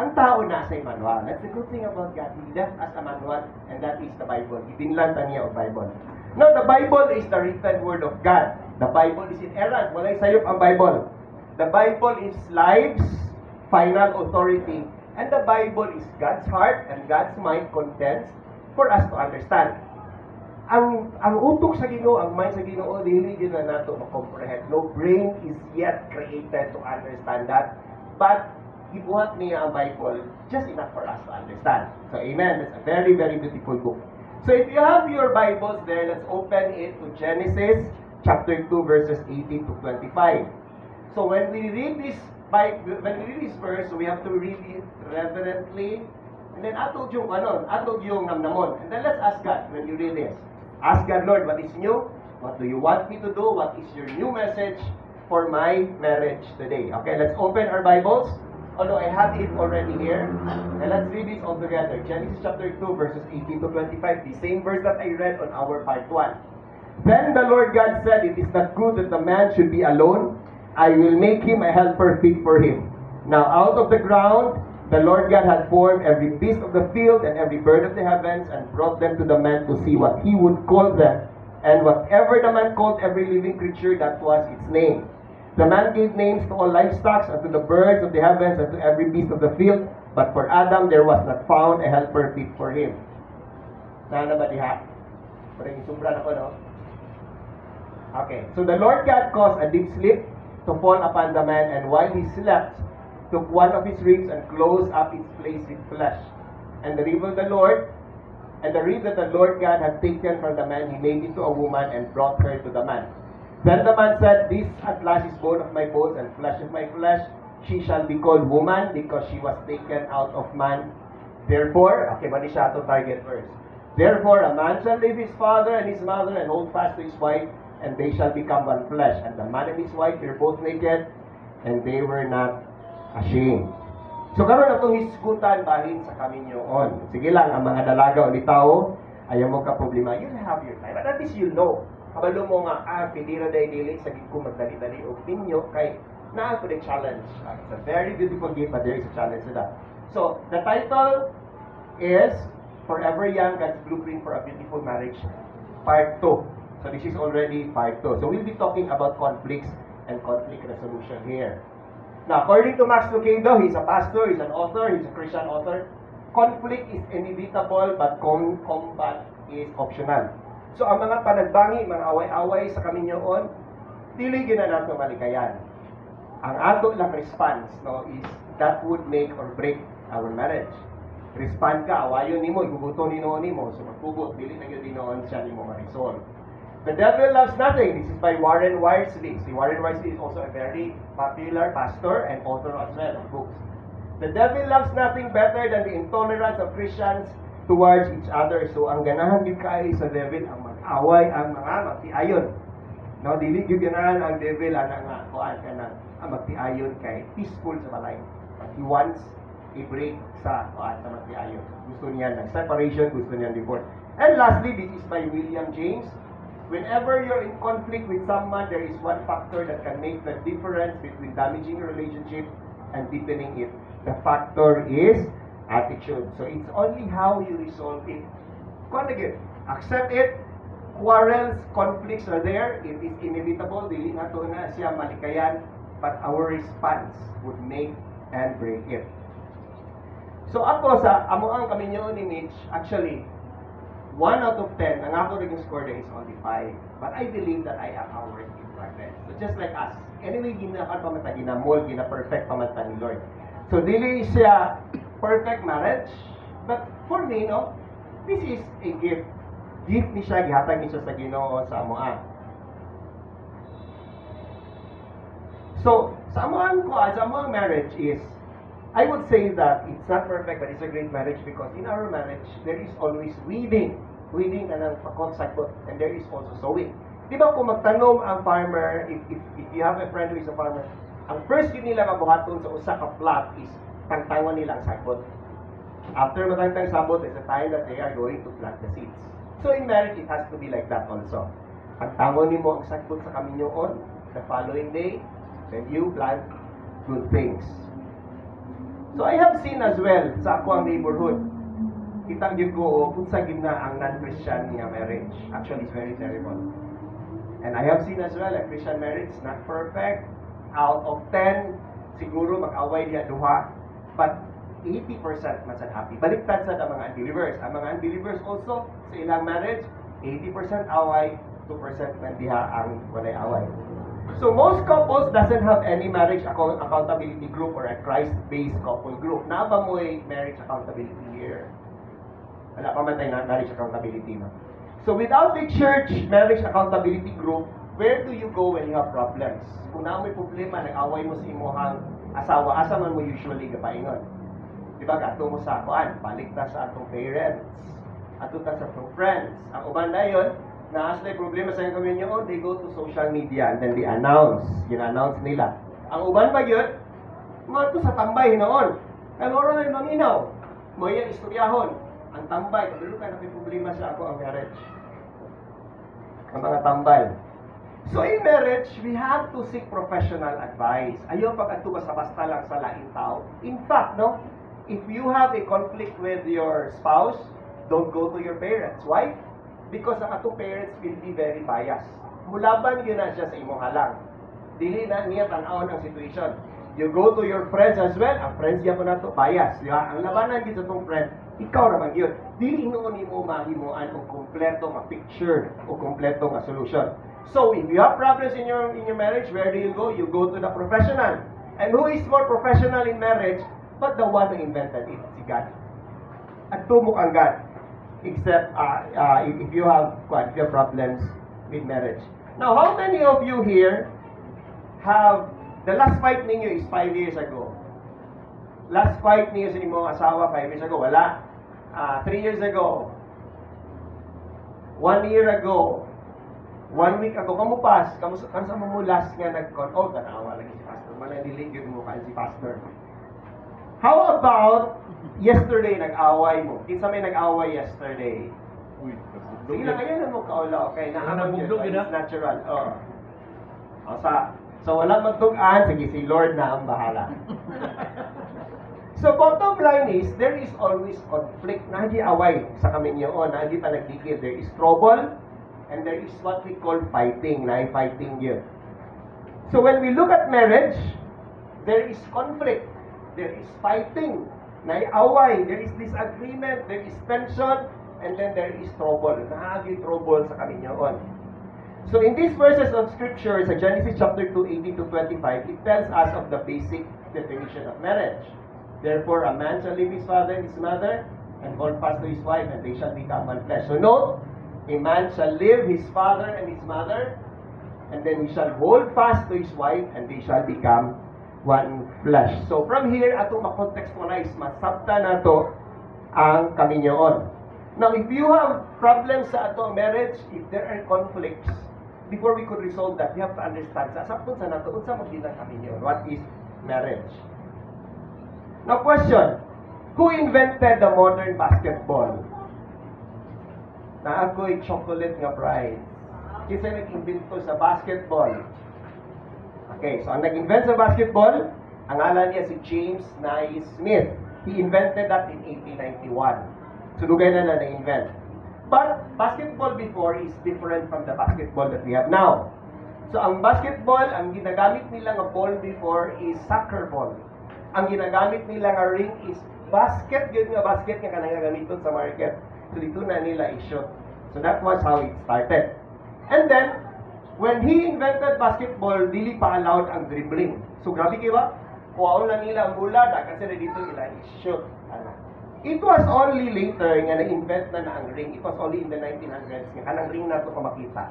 S5: Ang tao nasa yung manual. That's the good thing about God. He left us a manual, and that is the Bible. Ibinlanta niya ang Bible. Now, the Bible is the written Word of God. The Bible is inerrant. Walay sayop ang Bible. The Bible is life's final authority. And the Bible is God's heart and God's mind condensed for us to understand. Ang utok sa Ginoo, ang mind sa Ginoo, dili gyud na nato ma-comprehend. No brain is yet created to understand that. But gibuhat niya ang Bible just enough for us to understand. So amen. That's a very, very beautiful book. So if you have your Bibles there, let's open it to Genesis chapter 2 verses 18 to 25. So when we read this verse, we have to read it reverently. And then atog yung namnamon. And then let's ask God when you read this. Ask God, Lord, what is new? What do you want me to do? What is your new message for my marriage today? Okay, let's open our Bibles. Although I have it already here. And let's read this all together. Genesis chapter 2 verses 18 to 25. The same verse that I read on our part 1. Then the Lord God said, it is not good that the man should be alone. I will make him a helper fit for him. Now out of the ground, he will make a man The Lord God had formed every beast of the field and every bird of the heavens and brought them to the man to see what he would call them. And whatever the man called every living creature, that was its name. The man gave names to all livestock, and to the birds of the heavens, and to every beast of the field. But for Adam there was not found a helper fit for him. Nana ba diha? Parang isumbra na ko, no? Okay, so the Lord God caused a deep sleep to fall upon the man, and while he slept, took one of his ribs and closed up its place with flesh. And the rib of the Lord, and the rib that the Lord God had taken from the man, he made into a woman and brought her to the man. Then the man said, This at last is bone of my bones and flesh of my flesh. She shall be called woman because she was taken out of man. Therefore, okay, mali siya to target verse. Therefore, a man shall leave his father and his mother and hold fast to his wife, and they shall become one flesh. And the man and his wife were both naked, and they were not ashamed. So karon atong hisgutan bahin sa kaminyoon. Sige lang, ang mga dalaga o bitaw, ayaw mo ka problema. You'll have your time. But at least you'll know. Kabalo mo nga, pidira day dili sa gid ko magdali-dali og pinyo kay naa ko the challenge. It's a very beautiful gift, but there is a challenge to that. So, the title is Forever Young, God's Blueprint for a Beautiful Marriage, Part 2. So, this is already Part 2. So, we'll be talking about conflicts and conflict resolution here. Now, according to Max Lucado, he's a pastor, he's an author, he's a Christian author. Conflict is inevitable, but combat is optional. So, ang mga panagbangi, mga away-away sa kaminyoon, dili ginanap ng malikayan. Ang ato lang response, no, is that would make or break our marriage. Respond ka, awayon nimo, iguguto ni noon nimo, so magpugot, dili na yun dinoon siya nimo ma-resolve. The devil loves nothing. This is by Warren Wiersbe. Si Warren Wiersbe is also a very popular pastor and author as well of books. The devil loves nothing better than the intolerance of Christians towards each other. So ang ganahan gyud kay sa devil ang mag-away, ang mga magtiayon. No, dili gyud ganahan ang devil ana nga kuan kana ang magtiayon kay peaceful sa balay. But he wants a break sa kuan sa magtiayon. Gusto niya ng separation, gusto niya ng divorce. And lastly, this is by William James. Whenever you're in conflict with someone, there is one factor that can make the difference between damaging a relationship and deepening it. The factor is attitude. So it's only how you resolve it. Again, accept it. Quarrels, conflicts are there. It is inevitable. Dili na to na siya malikayan. But our response would make and break it. So ako sa amo ang kaminyo ni Mitch, actually, 1 out of 10, ang ako naging score there is only 5. But I believe that I am a work in progress. So just like us, anyway, ginakan pamata, ginamol, gina-perfect pamata ni Lord. So dili siya perfect marriage, but for me, no, this is a gift. Gift ni siya, gihatag ni siya sa Ginoo sa amoan. So, sa amoan ko, sa amoang marriage is, I would say that it's not perfect, but it's a great marriage because in our marriage, there is always weeding. Weeding na ng pakonsakot, and there is also sowing. Di ba kung magtanom ang farmer, if you have a friend who is a farmer, ang first yun nila kabuhaton sa usa ka plot is tangtangon nila ang sakot. After matangtang sabot, there's a time that they are going to plant the seeds. So in marriage, it has to be like that also. Tangtangon mo ang sakot sa kaminyoon, the following day, then you plant good things. So I have seen as well sa ako ang neighborhood, kitang yun ko, kung sa gina ang non-Christian niya marriage. Actually, it's very terrible. And I have seen as well a Christian marriage, not perfect. Out of 10, siguro mag-away niya duha. But 80% mas happy. Baliktad sa mga unbelievers. Ang mga unbelievers also, sa ilang marriage, 80% away, 2% man diha ang walay away. So most couples doesn't have any marriage accountability group or a Christ-based couple group. Na ba mo'y marriage accountability here? Wala pa man tayo na marriage accountability. No? So without the church marriage accountability group, where do you go when you have problems? Kung na may problema, nag-away mo sa imuhang asawa, asa man mo usually gapaingon? Diba, gato mo sa akuan, balik ta sa atong parents, ato ta sa atong friends. Ang uban na yun, na as may problema sa inyong kaminyoon, they go to social media and then they announce. Gina-announce nila. Ang uban pa yun, mga to sa tambay noon. Kaya moro na yung maminaw. Mo yan istoryahon. Ang tambay, kabalo ka na may problema sa ako ang marriage. Ang mga tambay. So in marriage, we have to seek professional advice. Ayaw pag-ato ka sa basta lang sa laing tao. In fact, no, if you have a conflict with your spouse, don't go to your parents. Why? Because ang atong parents will be very biased. Mulaban yun na siya sa imong halang. Dili na niya tan-awon ang situation. You go to your friends as well. Ang friends niya po na to, bias. Di ba? Ang labanan dito sa itong friend, ikaw naman yun. Dili noon mo mahimuan o kompleto nga picture o kompleto nga solution. So, if you have problems in your marriage, where do you go? You go to the professional. And who is more professional in marriage but the one who invented it? Si God. At tumok ang God. Except if you have problems with marriage. Now, how many of you here have, the last fight ninyo is 5 years ago. Last fight niyo sa inyong asawa 5 years ago. Wala. 3 years ago. 1 year ago. 1 week ago. Kamupas. Kansa mo last nga nag-con. Oh, tanawa lagi si pastor. Mananilig yun mo si pastor. How about yesterday nag-away mo? Kinsa may nag-away yesterday?
S6: Uy,
S5: Sige lang, ayun mo kaula. Okay, nahamon yun.
S2: Nabugdog yun,
S5: It's natural. Oh. So wala magtugaan, sige si Lord na ang bahala. So bottom line is, there is always conflict. Nahi away sa kami niyoon, nahi pa nagdikit. There is trouble, and there is what we call fighting. Nahi fighting yun. So when we look at marriage, there is conflict. There is fighting. Nahi away. There is disagreement. There is tension. And then there is trouble. Nahi trouble sa kami niyoon. So in these verses of scripture, sa Genesis chapter 2, 18 to 25, it tells us of the basic definition of marriage. Therefore, a man shall leave his father and his mother, and hold fast to his wife, and they shall become one flesh. So note, a man shall leave his father and his mother, and then he shall hold fast to his wife, and they shall become one flesh. So from here, ato makontextualize, masabta na to ang kaminyoon. Now, if you have problems sa ato marriage, if there are conflicts, before we could resolve that, we have to understand sa sapon sa nato unsa magdinang kaminyoon. What is marriage? Now, question. Who invented the modern basketball? Na ako'y chocolate nga prize. Kasi nag-invento sa basketball. Okay, so ang nag-invent sa basketball, ang ngalan niya si James Naismith. He invented that in 1891. So, dugay na na-invent. But, basketball before is different from the basketball that we have now. So, ang basketball, ang ginagamit nila nga ball before is soccer ball. Ang ginagamit nila nga ring is basket, yun nga basket nga kanang gamiton sa market. So, dito na nila i-shoot. So, that was how it started. And then, when he invented basketball, dili pa allowed ang dribbling. So, grabe kayo ba? Kuwaon na nila ang bola, dagan sila dito nila i-shoot. It was only later nga na-invent na ang ring. It was only in the 1900s nga kanang ring na ito pa makita.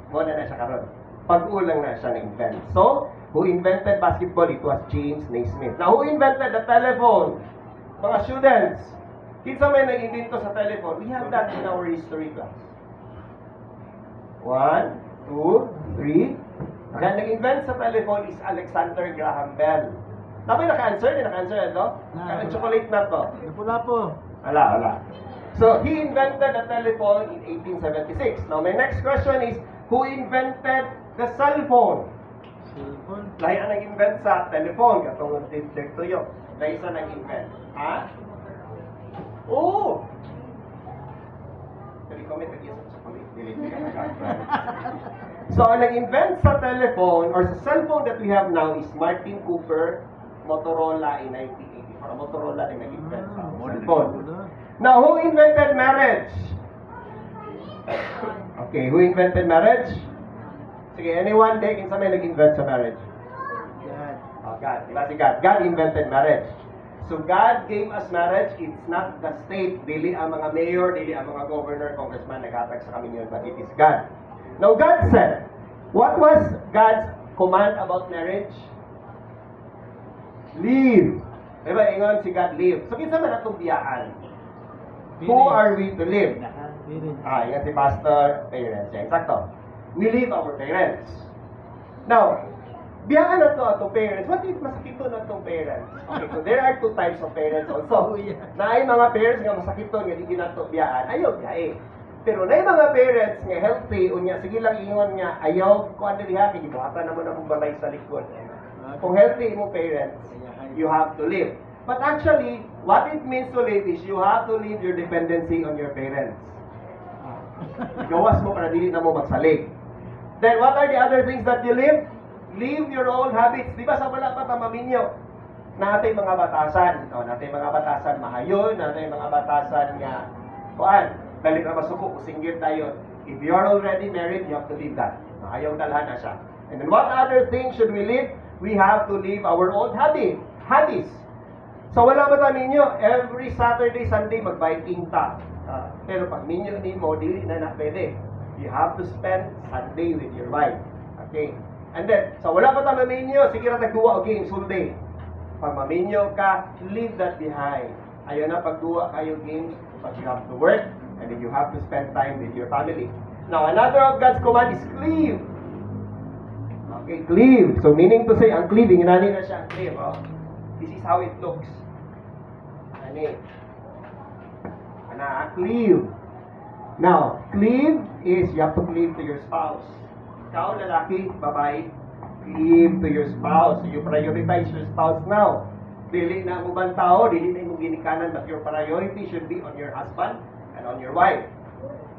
S5: Mo na siya karon. Pag-ulang na siya na-invent. So, who invented basketball? It was James Naismith. Now, who invented the telephone? Mga students, kinsa may nag-invento sa telephone? We have that in our history class. 1, 2, 3. Ang nag-invent sa telephone is Alexander Graham Bell. Tapos naka-answer? Naka-answer ito? Kaya chocolate na to.
S2: Lapu-lapo.
S5: Wala. So, he invented the telephone in 1876. Now, my next question is, who invented the cell phone?
S2: Cellphone.
S5: Lahi ang nag-invent sa telephone. Katong dito yun. Lahi sa nag-invent. Ha? Oo! Comment again sa So, ang nag-invent sa telephone or sa cellphone that we have now is Martin Cooper, Motorola in 1984. Motorola ay nag-invent sa cellphone. Now, who invented marriage? Okay, who invented marriage? Sige, anyone day, kinsa may nag-invent sa marriage?
S2: God.
S5: Oh, God. Diba si God? God invented marriage. So, God gave us marriage. It's not the state. Dili ang mga mayor, dili ang mga governor, congressman, naghatag sa kami yun, but it is God. Now, God said, what was God's command about marriage? Live. Diba, ingon si God, live. So, kinsa man atong biyaan? Who are we to live? Yan si pastor, parents. Yan, sakto. We live our parents. Now, biyaan na to atong parents. What if masakito na atong parents? Okay, so there are two types of parents also. Na ay mga parents nga masakito nga di ginato biyaan. Ayaw biyae. Pero na mga parents nga healthy, unya sige lang ingon nga ayaw ko ano diha kay gibuhatan naman akong balay sa likod. Kung healthy mo parents, you have to live. But actually, what it means to live is you have to leave your dependency on your parents. Gawas mo para dili na mo magsalig. Then what are the other things that you live? Leave your old habits. Di ba sa wala pa tamaminyo? Natay mga batasan. O, natay mga batasan mahayon, natay mga batasan nga kuan, balik na masuko, singgit tayo. If you are already married, you have to leave that. Ayaw dalhan na siya. And then what other things should we leave? We have to leave our old habits. So wala ba ta ninyo? Every Saturday, Sunday, mag-biking ta. Pero pag ninyo mo, dili na pwede. You have to spend Sunday with your wife. Okay? And then, so wala ba ta maminyo? Sige na nagduwa o game Sunday. Pag maminyo ka, leave that behind. Ayaw na pagduwa kayo games, but you have to work, and then you have to spend time with your family. Now, another of God's command is cleave. Okay, cleave. So, meaning to say, ang cleaving, nani na siya ang cleave. Oh. This is how it looks. Nani. Cleave. Now, cleave is, you have to cleave to your spouse. Ikaw, lalaki, babae, cleave to your spouse. So, you prioritize your spouse now. Dili na ang ubang tao, dili na yung ginikanan, but your priority should be on your husband and on your wife.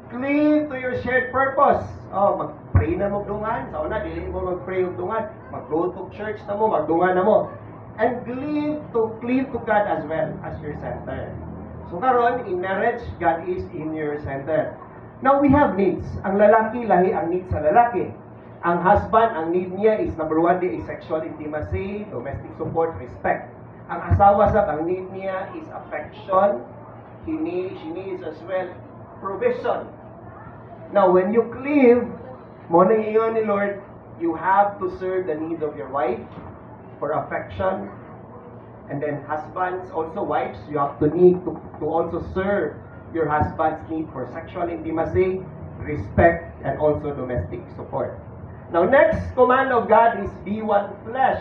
S5: Cleave to your shared purpose. Oh, mag-pray na mo dungan. Sa una, dili mo mag-pray og dungan. Mag-go to church na mo, magdungan na mo. And cleave to God as well as your center. So karon, in marriage, God is in your center. Now, we have needs. Ang lalaki, lahi ang needs sa lalaki. Ang husband, ang need niya is number 1, is sexual intimacy, domestic support, respect. Ang asawa sa ang need niya is affection. She needs as well provision. Now, when you cleave, mo nang iyon ni Lord, you have to serve the needs of your wife for affection. And then husbands, also wives, you have to need to also serve your husband's need for sexual intimacy, respect, and also domestic support. Now, next command of God is be one flesh.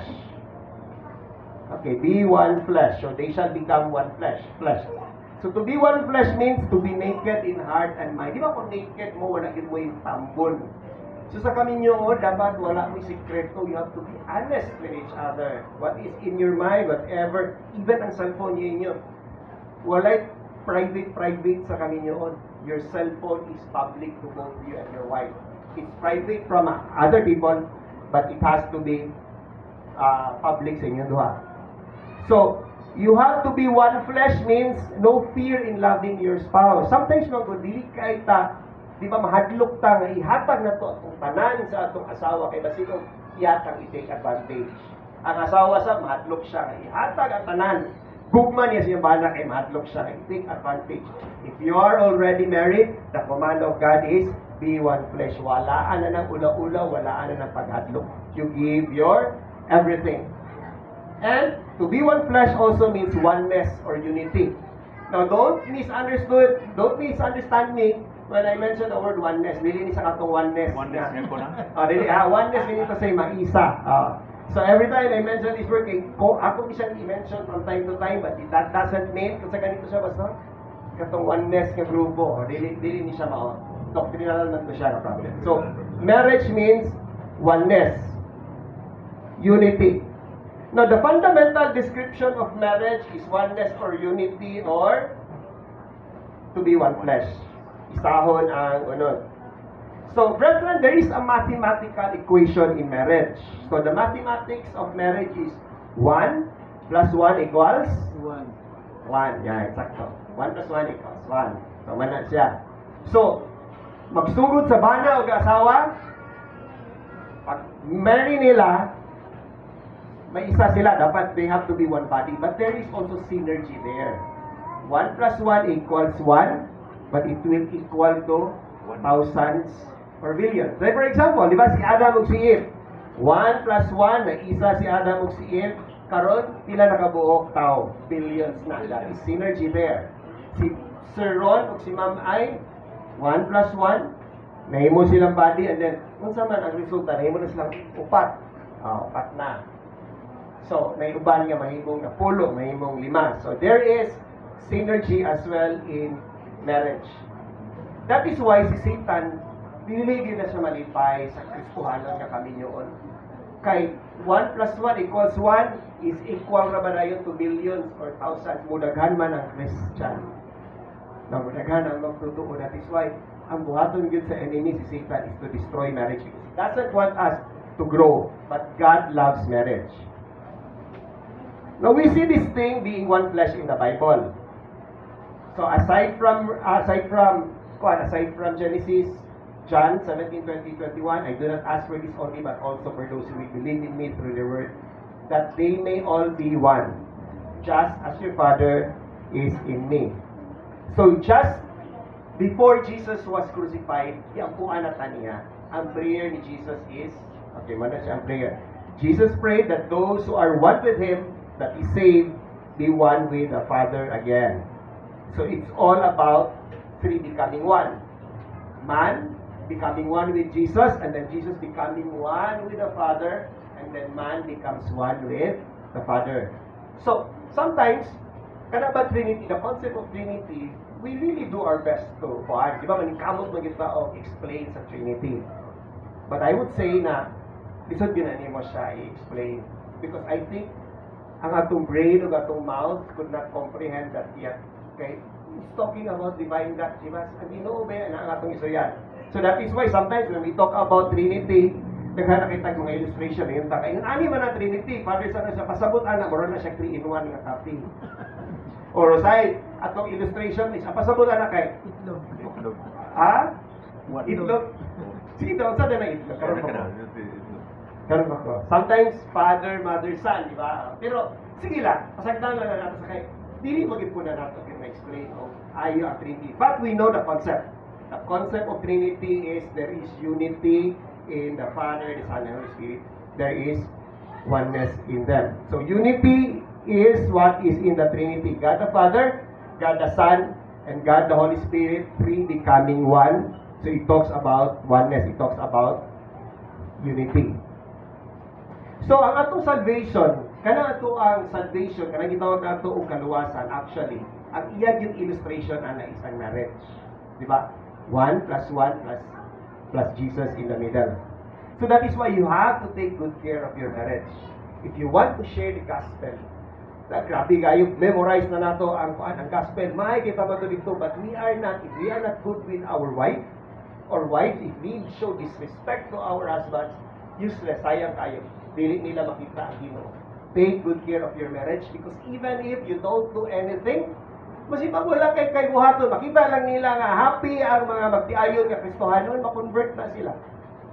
S5: Okay, be one flesh. So they shall become one flesh. So to be one flesh means to be naked in heart and mind. Di ba kung naked mo, wala yun mo yung tambon. So sa kami nyo, dapat wala mo sikreto. You have to be honest with each other. What is in your mind, whatever, even ang cellphone nyo. Wala private sa kami nyo. Your cellphone is public to both you and your wife. It's private from other people, but it has to be public sa inyo duha. So, you have to be one flesh means no fear in loving your spouse. Sometimes no, kung dili ka ita, di ba mahadlok ta nga ihatag na to atong tanan sa atong asawa kay basito ihatag i-take advantage. Ang asawa sa mahadlok siya nga ihatag ang tanan. Gugman niya siyang bala kay mahadlok siya nga i-take advantage. If you are already married, the command of God is be one flesh. Walaan na ng ula-ula, walaan na ng paghadlok. You give your everything. And to be one flesh also means oneness or unity. Now, don't misunderstand me when I mention the word oneness. Dili ni sa katong oneness.
S6: Oneness nga ko na.
S5: Oneness meaning to say maisa. So every time I mention this word, ako isang i-mention from time to time, but that doesn't mean, kung sa ganito siya basta, katong oneness nga grupo. Dili ni siya mao. Doctrinal na to siya na problem. So, marriage means oneness. Unity. Now, the fundamental description of marriage is oneness or unity or to be one flesh. Isahon ang unod. So, brethren, there is a mathematical equation in marriage. So, the mathematics of marriage is 1 plus 1 equals? 1. Yeah, exacto. 1 plus 1 equals 1. So, mana siya. So, magsugod sa bana o asawa, pag marry nila, may isa sila, dapat they have to be one body. But there is also synergy there. 1 plus 1 equals 1, but it will equal to thousands or billions. Like for example, di ba si Adam ug si Eve? 1 plus 1, na isa si Adam ug si Eve. Karon, pila nakabuok tao? Billions na. That is synergy there. Si Sir Ron ug si Ma'am Ay, 1 plus 1, nahimo silang body, and then, unsa man ang resulta, nahimo na silang upat. Upat na. So, may uban nga mahimong na 10, mahimong 5. So, there is synergy as well in marriage. That is why si Satan, diniligid na siya malipay sa Kristohanan nga kami noon. Kay 1 plus 1 equals 1 is equal ra ba dayon to millions or thousands. Mudaghan man ang Christian. Na mudaghan ang magtutuo. That is why ang buhaton gyud sa enemy si Satan is to destroy marriage. He doesn't want us to grow, but God loves marriage. Now we see this thing being one flesh in the Bible. So aside from Genesis, John 17, 20, 21, I do not ask for this only, but also for those who will believe in me through the word, that they may all be one, just as your Father is in me. So just before Jesus was crucified, iampuan na niya. Ang prayer ni Jesus is, okay, mana siya ang prayer. Jesus prayed that those who are one with Him, that He saved, be one with the Father again. So it's all about three becoming one. Man becoming one with Jesus, and then Jesus becoming one with the Father, and then man becomes one with the Father. So sometimes, kana ba Trinity, the concept of Trinity, we really do our best to, di ba, manikamot mo kita o explain sa Trinity. But I would say na, lisod ginani mo siya i-explain. Because I think, ang atong brain o atong mouth could not comprehend that yet. Okay? He's talking about divine that, di ba? Ang Ginoo ba yan ang atong isuyan? So that is why sometimes when we talk about Trinity, naghanap kita mga illustration na yun. Ani man ang Trinity, Father, Son, sa pasabot, anak, maroon na siya 3-in-1 nga copy. O Rosay, atong illustration is, pasabot, anak, kay
S2: Itlog.
S6: Itlog.
S5: ha?
S6: What?
S5: Itlog. Sige daw, saan na itlog? Karoon
S6: Kana,
S5: ba ko?
S6: itlog.
S5: Karoon ba ko? Sometimes, father, mother, son, di ba? Pero, sige lang, pasagdan lang na natin sa kay, dili maging po na natin na-explain o ayo ang Trinity. But we know the concept. The concept of Trinity is there is unity in the Father, the Son, and Holy Spirit. There is oneness in them. So, unity is what is in the Trinity. God the Father, God the Son, and God the Holy Spirit, three becoming one. So it talks about oneness, it talks about unity. So ang atong salvation, kana ato ang salvation, kana gitawag nato og kaluwasan, actually, ang iya yung illustration ana isang marriage. Di ba? 1 plus 1 plus Jesus in the middle. So that is why you have to take good care of your marriage. If you want to share the gospel, grabe kayo, memorize na nato ang gospel. Makikita ba ito dito? But we are not, if we are not good with our wife, or wife, if we show disrespect to our husbands, useless, sayang kayo. Dili nila makita ang Ginoo. Take good care of your marriage because even if you don't do anything, masipag wala kay buhaton, makita lang nila nga happy ang mga magtiayon nga Kristohanon, makonvert na sila.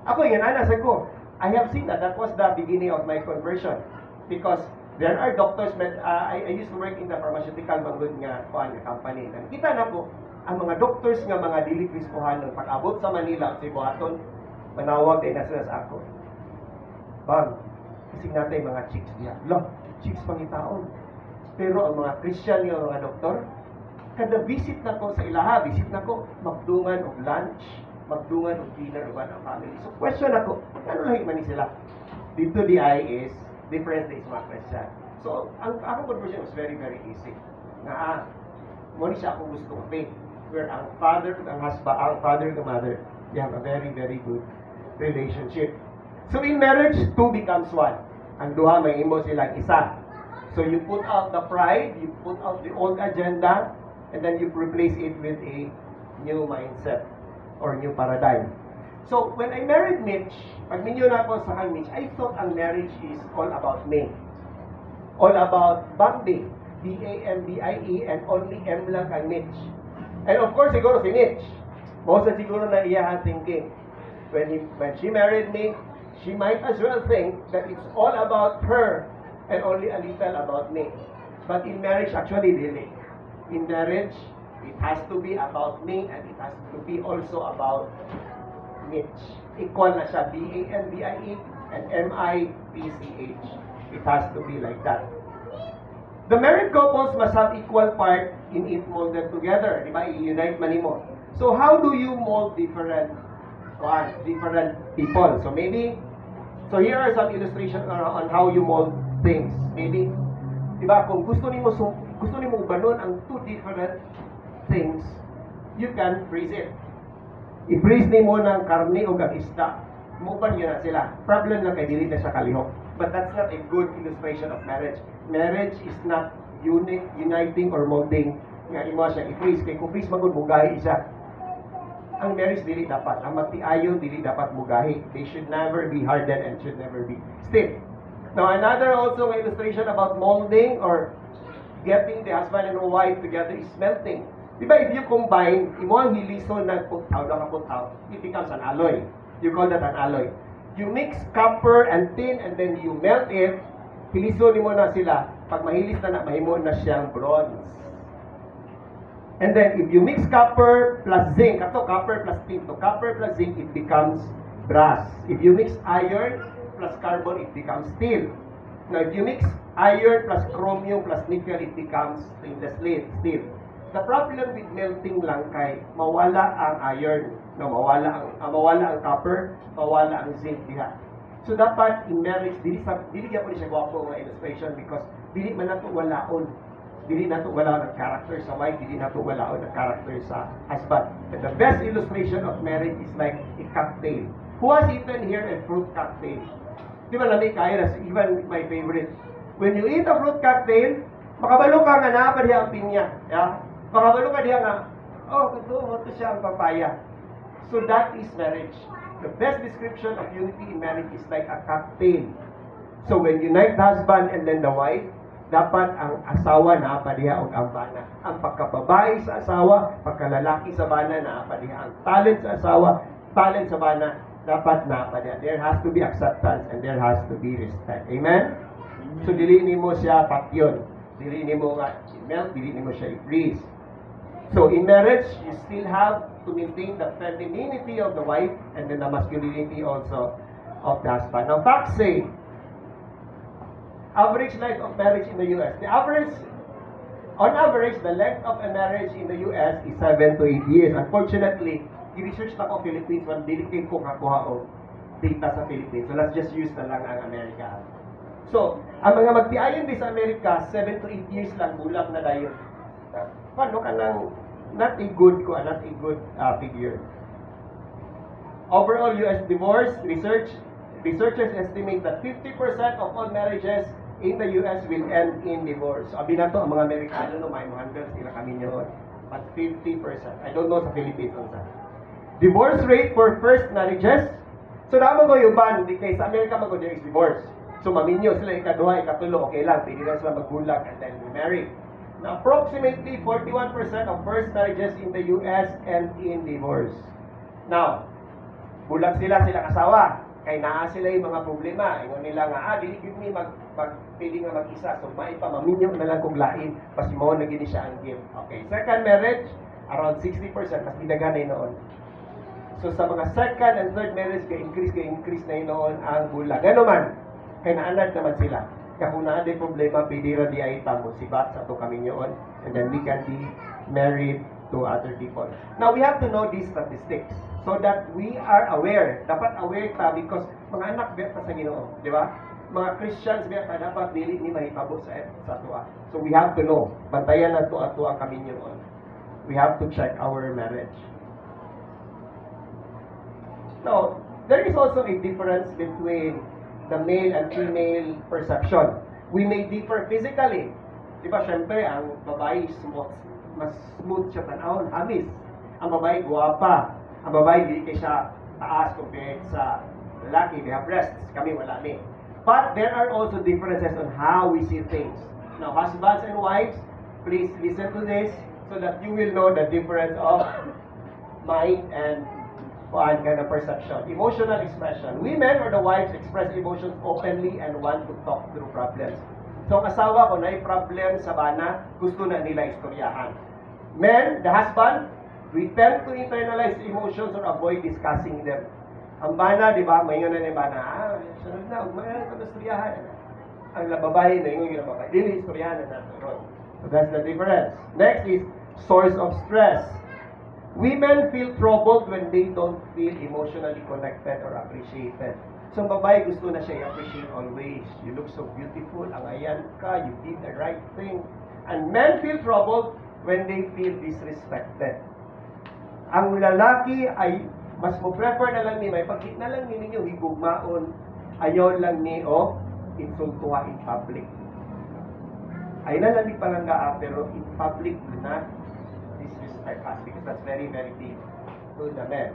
S5: Ako yan, sa ko, I have seen that. That was the beginning of my conversion. Because there are doctors, I used to work in the pharmaceutical banggod nga company. Kita na po, ang mga doctors nga mga dili Kristohanon, pag-abot sa Manila, si buhaton, manawag din na sila sa ako. Bang, kasi natin mga chicks diya. Lo, chicks pangitaon. Pero ang mga Christian nga mga doktor, kada visit na ko sa ilaha, visit na ko, magdungan og lunch, magdungan og dinner uban ang family. So question ako, ano lang man sila? Dito di ay is difference is mga Christian. So ang akong conversion was very very easy. Nga mo ni siya akong gusto ko faith. Where ang father, ang husband, ang father, the mother, they have a very very good relationship. So in marriage, two becomes one. Ang duha may imo silang isa. So you put out the pride, you put out the old agenda, and then you replace it with a new mindset or new paradigm. So when I married Mitch, pag minyo na ako sa Mitch, I thought ang marriage is all about me. All about bonding. B-A-M-B-I-E and only M lang ang Mitch. And of course, siguro si Mitch. Most siguro na iya thinking. When she married me, she might as well think that it's all about her and only a little about me. But in marriage, actually, really, in marriage, it has to be about me and it has to be also about Mitch. Equal na siya, B-A-M-B-I-E and M-I-P-C-H. It has to be like that. The married couples must have equal part in it molded together. Di ba? I-unite man mo. So how do you mold different people? So maybe, so here are some illustrations on how you mold things. Maybe, di ba, kung gusto nimo ubanon ang two different things, you can freeze it. I-freeze nimo ng karne o isda. Muban yun na sila. Problem lang kay dili na siya kalihok. But that's not a good illustration of marriage. Marriage is not uniting or molding nga imo siya i-freeze. Kay kung freeze magud mugahi siya. Ang marriage dili dapat. Ang magtiayon dili dapat mugahi. They should never be hardened and should never be stiff. Now, another also illustration about molding or getting the husband and wife together is melting. Diba, if you combine, imo ang hilison na put out, it becomes an alloy. You call that an alloy. You mix copper and tin and then you melt it, hilison mo na sila. Pag mahilis na mahimo na siyang bronze. And then, if you mix copper plus zinc, ato copper plus tin, to copper plus zinc, it becomes brass. If you mix iron plus carbon, it becomes steel. Now, if you mix iron plus chromium plus nickel, it becomes stainless steel. The problem with melting lang kay mawala ang iron, no, mawala ang copper, mawala ang zinc diha. So dapat in marriage dili gyud siya gwapo nga illustration because dili man nato walaon. Dili nato walaon ang character sa wife, dili nato walaon ang character sa husband. But the best illustration of marriage is like a cocktail. Who has eaten here a fruit cocktail? Di ba lami kayo? That's even my favorite. When you eat a fruit cocktail, makabalo ka nga naa pa diha ang pinya. Yeah? Makabalo ka diha nga, oh, ito siya ang papaya. So that is marriage. The best description of unity in marriage is like a cocktail. So when you unite the husband and then the wife, dapat ang asawa naa pa diha og ang bana. Ang pagkababae sa asawa, pagkalalaki sa bana naa pa diha. Ang talent sa asawa, talent sa bana, dapat naa pa diha. There has to be acceptance and there has to be respect. Amen? So dili nimo siya patyon. Dili nimo nga melt, dili nimo siya i-freeze. So in marriage, you still have to maintain the femininity of the wife and then the masculinity also of the husband. Now facts say, average life of marriage in the U.S. On average, the length of a marriage in the U.S. is 7 to 8 years. Unfortunately, i-research na ko Philippines, one delicate ko kakuha o data sa Philippines. So let's just use na lang ang Amerika. So, ang mga magtiayon din sa Amerika, 7 to 8 years lang, bulag na dayon. Paano ka nang not a good figure. Overall US divorce researchers estimate that 50% of all marriages in the US will end in divorce. So, abi na to ang mga Amerikano no may handle sila kami nyo. But 50%. I don't know sa Philippines unsa. Divorce rate for first marriages. So namo ko yuban di kay sa Amerika magod there is divorce. So maminyo sila ikaduha, ikatulo, okay lang, pwede na sila magbulag and then remarry. Now, approximately 41% of first marriages in the US end in divorce. Now, bulag sila kasawa, kay naa sila yung mga problema. Ingon nila nga, dili gid mi pwede nga mag-isa, so maminyo na lang kung lain, pas mo na gini siya ang gift. Okay, second marriage, around 60%, mas dinaganay noon. So sa mga second and third marriage, ka-increase na noon ang bulag. Gano man, kay naanad naman sila. Kaya kung na problema, pwede ra di ay tamo sibat sa to kami nyoon, and then we can be married to other people. Now, we have to know these statistics so that we are aware. Dapat aware ta because mga anak biya pa sa Ginoo, di ba? Mga Christians biya pa dapat dili ni mahitabo sa tuwa. So we have to know. Bantayan na to ato ang kami nyoon. We have to check our marriage. Now, there is also a difference between the male and female perception. We may differ physically. Di ba, syempre, ang babae mas smooth siya tanawon, hamis. Ang babae guwapa. Ang babae hindi kay siya taas compared sa lalaki. They have breasts. Kami wala ni. But there are also differences on how we see things. Now, husbands and wives, please listen to this so that you will know the difference of mind and kind of perception. Emotional expression. Women or the wives express emotions openly and want to talk through problems. So, ang asawa ko na problem sa bana, gusto na nila istoryahan. Men, the husband, we tend to internalize emotions or avoid discussing them. Ang bana, di ba, mayon na ni bana, sunod na, umayon ko na istoryahan. Ang babae na yung babae, dili istoryahan na natin. So, that's the difference. Next is source of stress. Women feel troubled when they don't feel emotionally connected or appreciated. So, ang babae gusto na siya i-appreciate always. You look so beautiful, angayan ka, you did the right thing. And men feel troubled when they feel disrespected. Ang lalaki ay mas mo prefer na lang ni may pagkit na lang ni ninyo higugmaon, ayaw lang ni o insultuha in public. Ay na lang di palangga pero in public do not disrespect us because that's very, very deep to the men.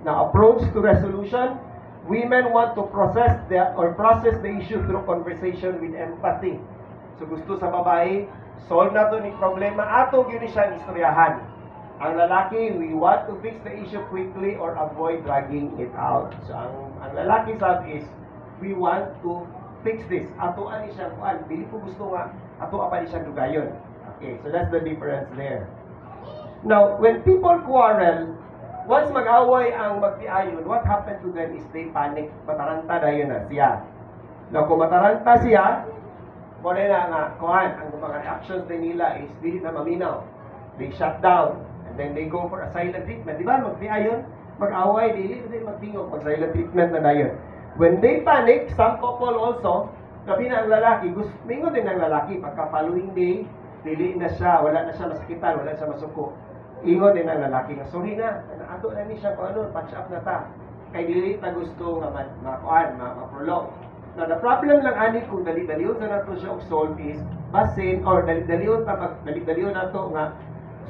S5: Now, approach to resolution. Women want to process the issue through conversation with empathy. So gusto sa babae, solve na to ni problema, ato yun siyang istoryahan. Ang lalaki, we want to fix the issue quickly or avoid dragging it out. So ang lalaki sabi is, we want to fix this. Ato ani siyang kuan, dili ko gusto nga, ato apa ni siyang dugayon. Okay, so that's the difference there. Now, when people quarrel, once mag-away ang magtiayon, what happened to them is they panic. Mataranta na yun na siya. Now, kung mataranta siya, muna na nga, kuhan, ang mga reactions din nila is dili na maminaw. They shut down, and then they go for a silent treatment. Di ba? Magtiayon, mag-away, dili magtingog, mag-silent treatment na dayon. When they panic, some couple also, sabi na ang lalaki, mingo din ang lalaki, pagka following day, dili na siya, wala na siya masakitan, wala na siya masuko. Ingon din ang lalaki nga, sorry na, ato na ni siya kung ano, patch up na ta. Kay dili na gusto nga ma-prolong. Now, the problem lang ani kung dali-daliyon sa nato siya og solve is, basin, or dali-daliyon nato nga,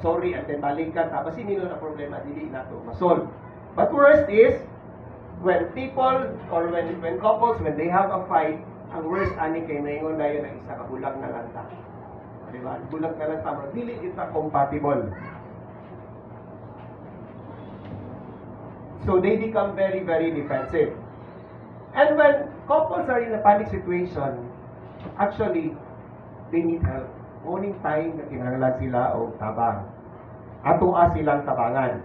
S5: sorry, and then balikan ta, basin nino na problema, dili nato ma-solve. But worst is, when people, or when couples, when they have a fight, ang worst ani kay naingon dayon ang isa ka bulag na lang ta. Diba? Bulag na lang ta, dili kita compatible. So they become very, very defensive. And when couples are in a panic situation, actually, they need help. Morning time na kinahanglan sila o tabang. Atua silang tabangan.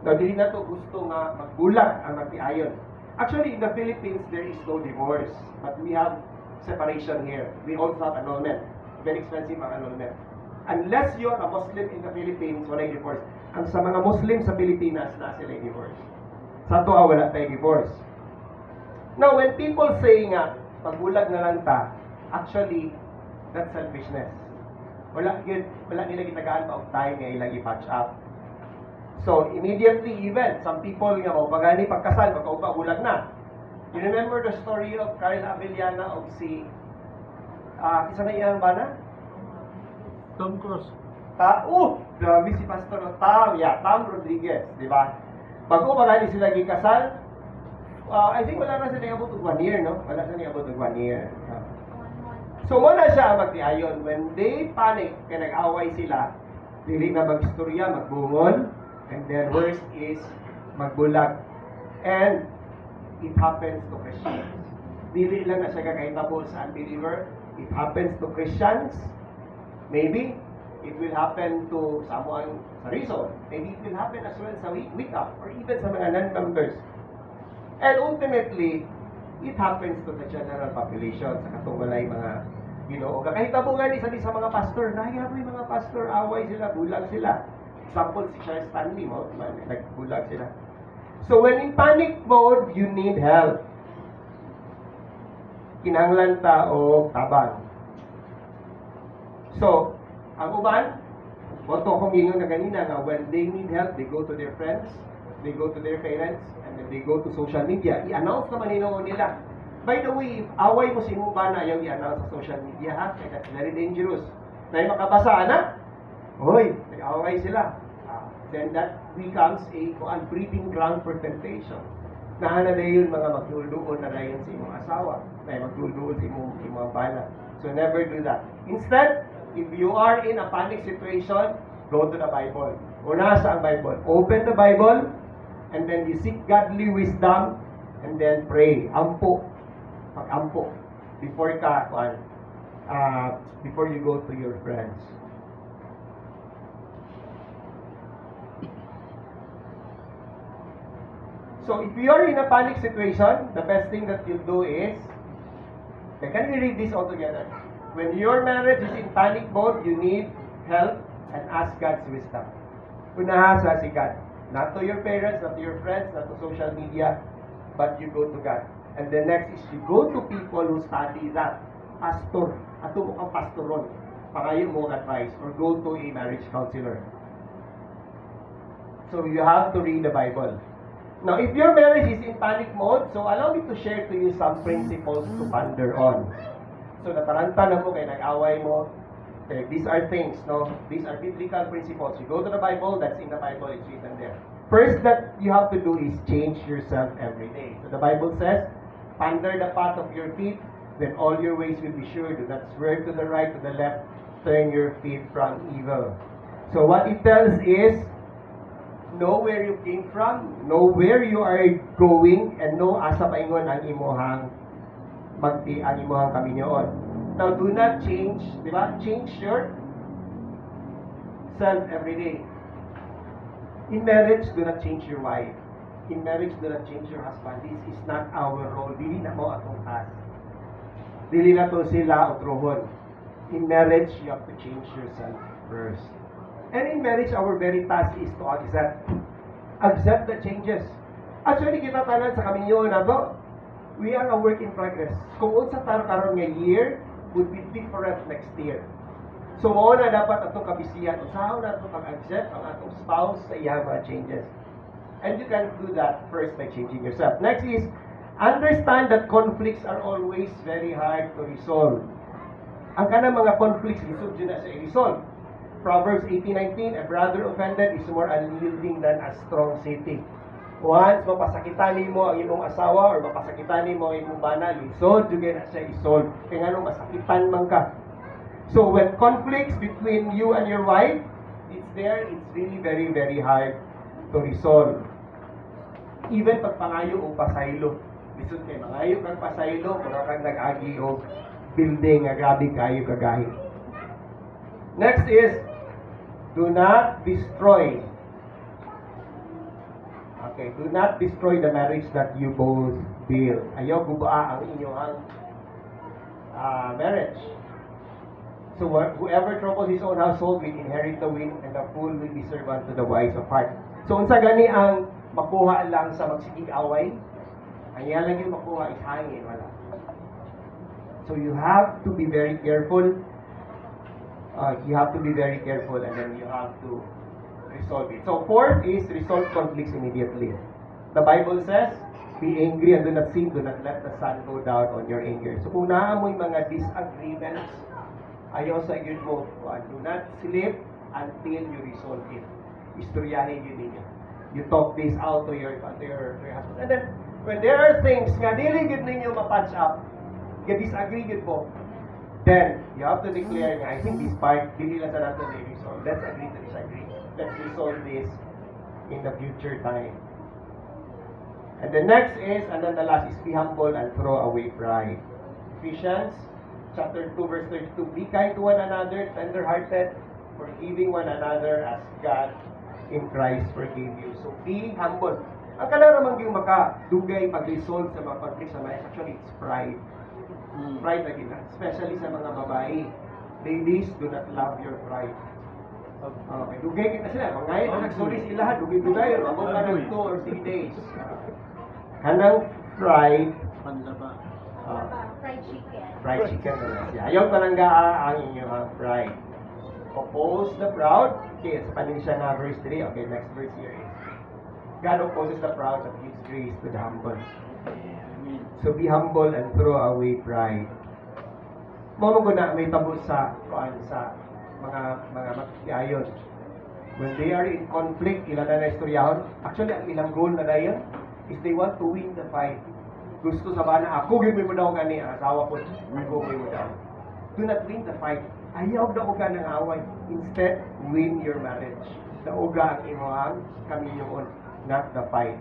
S5: Now, hindi na to gusto nga magbulag ang magtiayon. Actually, in the Philippines, there is no divorce. But we have separation here. We also have annulment. Very expensive ang annulment. Unless you're a Muslim in the Philippines, wala yung divorce. Ang sa mga Muslim sa Pilipinas, na sila yung divorce. Sa toa, wala tayong divorce. Now, when people say nga, pagbulag na lang ta, actually, that's selfishness. Wala nila gitagaan pa of time nga ilang i-patch up. So, immediately even, some people nga, pagani pagkasal, pagkaupa, bulag na. You remember the story of Carl Avellana of si, isa na iyang bana?
S2: Tom Cruise.
S5: Grabe si Pastor Tam Rodriguez, di ba? Bago magani sila gikasal, I think wala na sila abot og 1 year, no? Wala na sila abot og 1 year. So, muna siya magtiayon. When they panic, kaya nag-away sila, dili na mag-istorya, magbungol, and then worst is magbulag. And it happens to Christians. Dili lang na siya kakahitabo sa unbeliever. It happens to Christians. Maybe it will happen to someone sa Rizal. Maybe it will happen as well sa Wicca or even sa mga non-members. And ultimately, it happens to the general population sa katong walay mga Ginoo. Kahitabo nga ni sa mga pastor, nahiyaboy mga pastor, away sila, bulag sila. Example, si Charles Stanley, nagbulag sila. So when in panic mode, you need help. Kinahanglan ta o tabang. So, ang uban, boto kong ingon na ganina nga, when they need help, they go to their friends, they go to their parents, and then they go to social media. I-announce naman nila. By the way, away mo si Muba na ayaw i-announce sa social media, ha? Kaya that's very dangerous. Na yung makabasa, na? Hoy, nag-away sila. Then that becomes a breeding ground for temptation. Nahana na yun mga magdulduon na dayon sa imong asawa, na magdulduon sa imong bana. So never do that. Instead, if you are in a panic situation, go to the Bible. Una sa ang Bible. Open the Bible, and then you seek godly wisdom, and then pray. Ampo. Pag-ampo. Before you go to your friends. So if you are in a panic situation, the best thing that you do is, can we read this all together? When your marriage is in panic mode, you need help and ask God's wisdom. Unahasa si God. Not to your parents, not to your friends, not to social media, but you go to God. And the next is you go to people who study that. Pastor. Ato mo kang pastoron. Pangayo mo advice. Or go to a marriage counselor. So you have to read the Bible. Now, if your marriage is in panic mode, so allow me to share to you some principles to ponder on. So, nataranta na mo kay nag-away mo. Okay, these are things, no? These are biblical principles. You go to the Bible, that's in the Bible, it's written there. First that you have to do is change yourself every day. So, the Bible says, ponder the path of your feet, then all your ways will be sure. Do not swerve to the right, to the left. Turn your feet from evil. So, what it tells is, know where you came from, know where you are going, and know asa paingon ang imohang ang imohang kaminyoon. Now, do not change, di ba? Change your self every day. In marriage, do not change your wife. In marriage, do not change your husband. This is not our role. Dili na mo atong task. Dili na to sila otrohon. In marriage, you have to change yourself first. And in marriage, our very task is to accept the changes. Actually, kita tanan sa kaminyo na to, we are a work in progress. Kung unsa karon nga year, would be different next year. So, mao na dapat atong kabisihan. Usahaw na atong pag-accept ang atong spouse sa iyang mga changes. And you can do that first by changing yourself. Next is, understand that conflicts are always very hard to resolve. Ang kanang mga conflicts, lisod yun na sa i-resolve. Proverbs 18:19, a brother offended is more unyielding than a strong city. Once mapasakitan mo ang imong asawa or mapasakitan mo ang imong bana, lisod jud na siya isolve. Kaya nga masakitan man ka. So when conflicts between you and your wife, it's there, it's really very, very hard to resolve. Even pag pangayo o pasaylo, lisod kay mangayo kang pasaylo, kung kang nag-agi o building nga grabe kayo kagahi. Next is, do not destroy. Okay, do not destroy the marriage that you both build. Ayaw gubaa ang inyong marriage. So whoever troubles his own household will inherit the wind, and the fool will be servant to the wise of heart. So unsa gani ang makuha lang sa magsigig away? Ang iya lang yung makuha is hangin, wala. So you have to be very careful. You have to be very careful, and then you have to resolve it. So fourth is resolve conflicts immediately. The Bible says, be angry and do not sin, do not let the sun go down on your anger. So kung naa mo yung mga disagreements, ayaw sa yun mo, do not sleep until you resolve it. Istoryahin yun ninyo. You talk this out to your husband. And then, when there are things nga dili gid ninyo ma-patch up, disagree gid po, then you have to declare nga, I think this part dili lang sa nato na resolve. Let's agree to disagree. Let's resolve this in the future time. And the next is, and then the last is, be humble and throw away pride. Ephesians chapter 2 verse 32, be kind to one another, tender-hearted, forgiving one another as God in Christ forgave you. So be humble. Ang kalaramang yung makadugay pag-resolve sa mga conflicts sa marriage, actually it's pride. Pride lagi na. Especially sa mga babae. Ladies, do not love your pride. Okay, dugay kita sila. Ngayon, nag-sorry sila, dugay-dugay. Abot ka ng 2 or 3 days. Kanang pride,
S2: Panlaba.
S3: Fried chicken.
S5: fried chicken na siya. Ayaw palanggaa ang inyong pride. Oppose the proud. Okay, sa panisya na verse 3. Okay, next verse here is, God opposes the proud but gives grace to the humble. So be humble and throw away pride. Mo na may tabo sa mga magtiayon. When they are in conflict, ilan na istoryahon. Actually, ang ilang goal na dayon is they want to win the fight. Gusto sa bana, ako gawin mo daw gani, ang asawa ko, ako gawin mo daw. Do not win the fight. Ayaw daw ka ng away. Instead, win your marriage. Dauga ang imuhang kami yun, not the fight.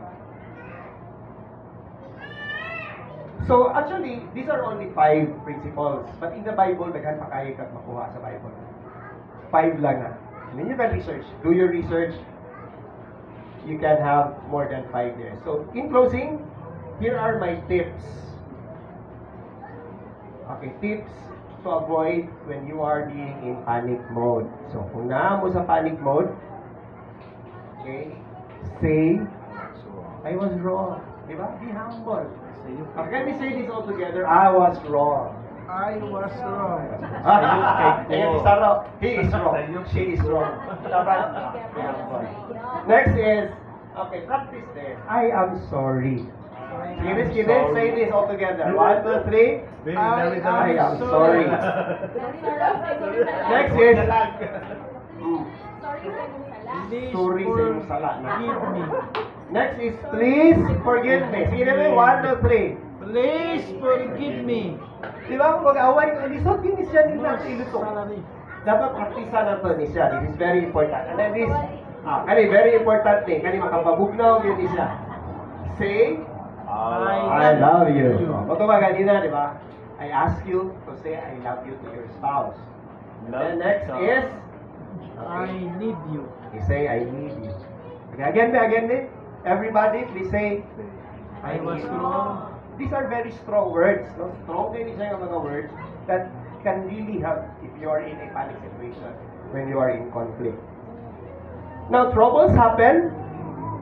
S5: So actually, these are only 5 principles. But in the Bible, daghan pa kayo kag makuha sa Bible. 5 lang na. And then you can research. Do your research. You can have more than 5 years. So in closing, here are my tips. Okay, tips to avoid when you are being in panic mode. So kung naa mo sa panic mode, okay, say, I was wrong. Diba? Be humble. Okay, let me say this all together. I was wrong.
S2: I was wrong.
S5: He is wrong. She is wrong. Dapat. Next is, Okay, practice this. I am sorry. Sige, say this all together. 1, 2, 3. I am sorry. Next is sorry sa iyong sala na. Next is please forgive me. Sige na 1, 2, 3.
S2: Please forgive me.
S5: Di ba kung mag-away, lisod din siya nila sa iluto. Dapat praktisa na to ni siya. This is very important. And then this, kani very important thing. Kani makapabugnaw yun siya. Say, I love you. Ito ba ganina, di ba? I ask you to say I love you to your spouse. And then next is,
S2: I need you.
S5: you say I need you. Okay, again. Everybody, please say,
S2: I was wrong.
S5: These are very strong words. No? Strong din siya yung mga words that can really help if you are in a panic situation, when you are in conflict. Now, troubles happen.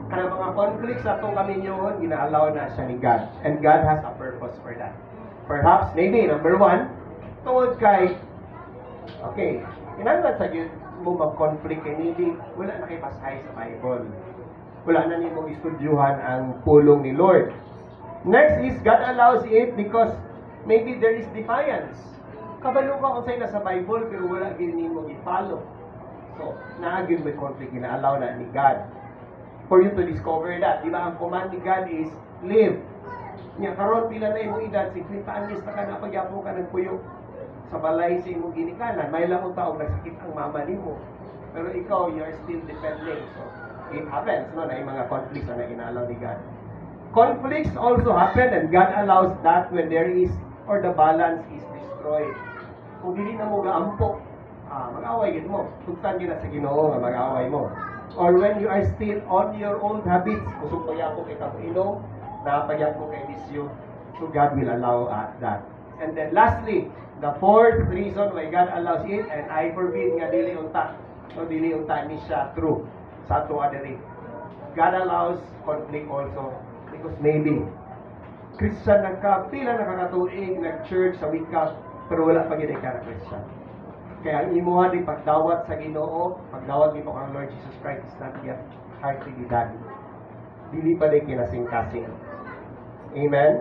S5: Kaya mga conflicts na itong kami nyo, gina-allow na siya ni God. And God has a purpose for that. Perhaps, maybe, number 1, tungod kay, okay, kinanglan sa mo mag-conflict kay maybe, wala na kayo pasahay sa Bible. Wala na niyo mong istudyuhan ang pulong ni Lord. Next is, God allows it because maybe there is defiance. Kabalo ka kung sa'yo na sa Bible, pero wala gini mo i-follow. So, naagin may conflict, ina-allow na ni God. For you to discover that. Di ba, ang command ni God is, live. Nya karon pila na imong edad, 50 anyos na ka na pagyapo ka ng puyo. Sa balay sa imong ginikanan, may lang taong nagsakit ang mama nimo. Pero ikaw, you are still depending. So, it happens, no, na yung mga conflicts na ina-allow ni God. Conflicts also happen and God allows that when there is or the balance is destroyed. Kung dili na mo gaampok, mag-away gid mo. Tugtan gid na sa Ginoo nga mag-away mo. Or when you are still on your old habits, kusog pagyapon kay inom, napagyapon kay bisyo, so God will allow that. And then lastly, the fourth reason why God allows it, and I forbid nga dili unta. So dili unta ni siya true sa ato adiri. God allows conflict also because maybe Christian na ka, pila nakakatuig, nag-church sa wika, pero wala pa gid ka na Christian. Kaya ang imuha di pagdawat sa Ginoo, pagdawat nimo kang Lord Jesus Christ is not yet heartily done. Dili pa din kinasing-kasing. Amen?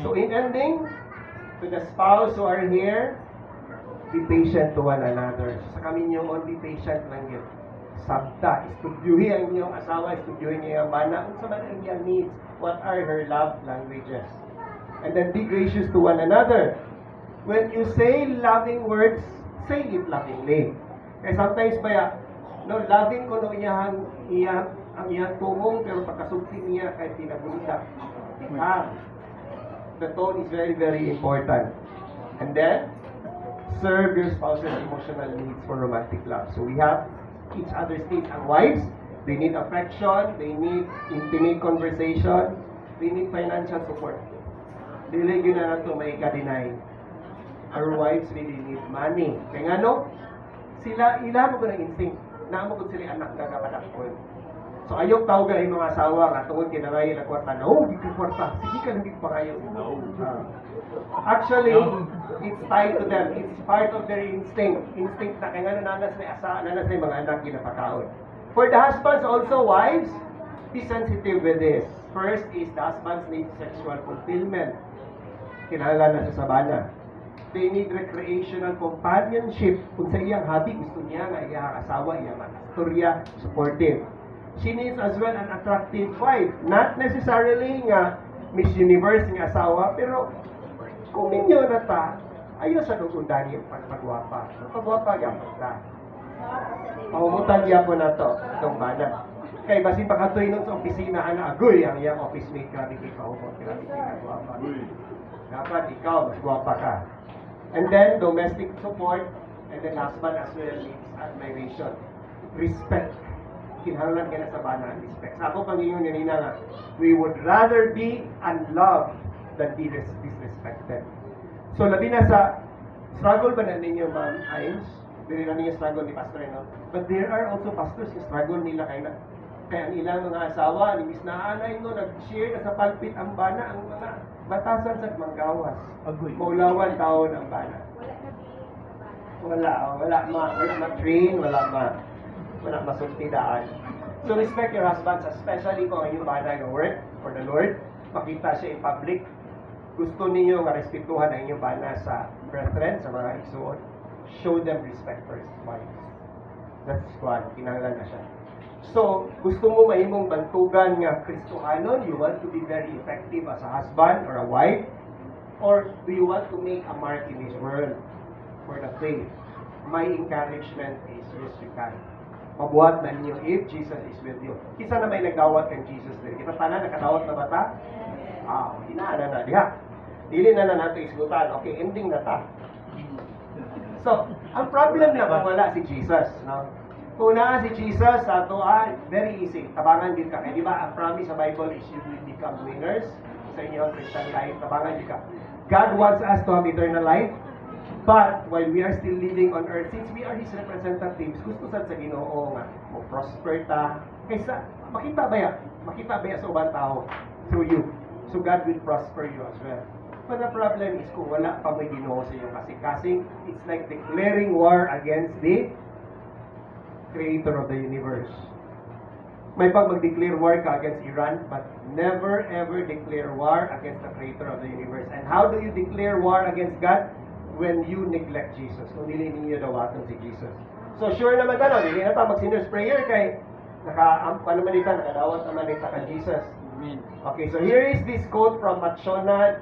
S5: So in ending, to the spouse who are here, be patient to one another. So, sa kami nyo, be patient lang yun. Sabta, istudyuhin ang inyong asawa, istudyuhin niyo ang bana, kung sa man ang iyang needs, what are her love languages. And then be gracious to one another. When you say loving words, say it lovingly. Kaya sometimes ba, no, loving ko no ang iyang tumong, pero pagkasugti niya kahit pinabulita. The tone is very, very important. And then, serve your spouse's emotional needs for romantic love. So we have each other's needs. Ang wives, they need affection, they need intimate conversation, they need financial support. Dili yun na ito may ka-deny. Our wives really need money. Kaya nga no, ila mo ko ng instinct. Naamo ko sila anak na kapadakon. So ayok tawag ang mga asawa nga tungod kinangay na kwarta. No, di ka kwarta. Sige ka lang pa kayo. No. Actually, it's tied to them. It's part of their instinct. Instinct na kaya nga nanas na yung mga anak ginapakaon. For the husbands also, wives, be sensitive with this. First is the husbands need sexual fulfillment. Kinahanglan na sa sabana. They need recreational companionship. Kung sa iyang hobby, gusto niya nga iyang asawa, iyang istorya, supportive. She needs as well an attractive wife. Not necessarily nga Miss Universe nga asawa, pero kung ninyo na ta, ayaw sa dugundan yung pagpagwapa. Pagwapa, gamot na. Pahumutan niya po na to, itong bana. Kaya basin pagkatoy nun sa opisina, agoy, ang iyang office mate, grabe kay pahumot, grabe kay kagwapa. Dapat ikaw, mas gwapa ka. And then, domestic support, and then husband as well needs admiration. Respect. Kinahanglan ka na sa bana, respect. Sa ako, Panginoon, yanina nga, we would rather be unloved than be disrespected. So, labi na sa struggle ba na ninyo, Ma'am Ains? Dili na ninyo struggle ni Pastor, no? But there are also pastors yung struggle nila kaya ang ilang mga asawa, ni Miss Naanay, no, nag-share na sa pulpit ang bana, ang mga batasan sa manggawas. Maulawan taon ang bana. Wala ma-train, wala masultidaan. So respect your husbands, especially kung ang inyong bana ng work for the Lord. Makita siya in public. Gusto ninyo nga respetuhan ang inyong bana sa brethren, sa mga igsuon. Show them respect for his wife. That's one, kinahanglan na siya. So, gusto mo mahimong bantugan nga Kristohanon? You want to be very effective as a husband or a wife? Or do you want to make a mark in this world for the faith? My encouragement is, yes, you can. Mabuhat na ninyo if Jesus is with you. Kisa na may nagdawat kang Jesus din. Kita tanan, nakadawat na bata? Hinaan na diha. Dili na nato isgutan. Okay, ending na ta. So, ang problem na ba wala si Jesus, no? Kung na si Jesus, ato very easy. Tabangan din ka. Di ba, ang promise sa Bible is you will become winners sa inyong Christian life. Tabangan din ka. God wants us to have eternal life. But while we are still living on earth, since we are His representatives, gusto sad sa Ginoo nga mo prosper ta. Kaysa makita ba ya? Makita ba ya sa ubang tao through you. So God will prosper you as well. But the problem is kung wala pa may Ginoo sa iyong kasing-kasing, it's like declaring war against the Creator of the universe. May pag mag-declare war ka against Iran, but never ever declare war against the Creator of the universe. And how do you declare war against God? When you neglect Jesus. Kung dili ninyo dawaton si Jesus. So sure naman tanaw, dili na ta mag-sinner's prayer kay ano man ita, nakadawat naman ita ka Jesus.
S2: Amen.
S5: Okay, so here is this quote from Machona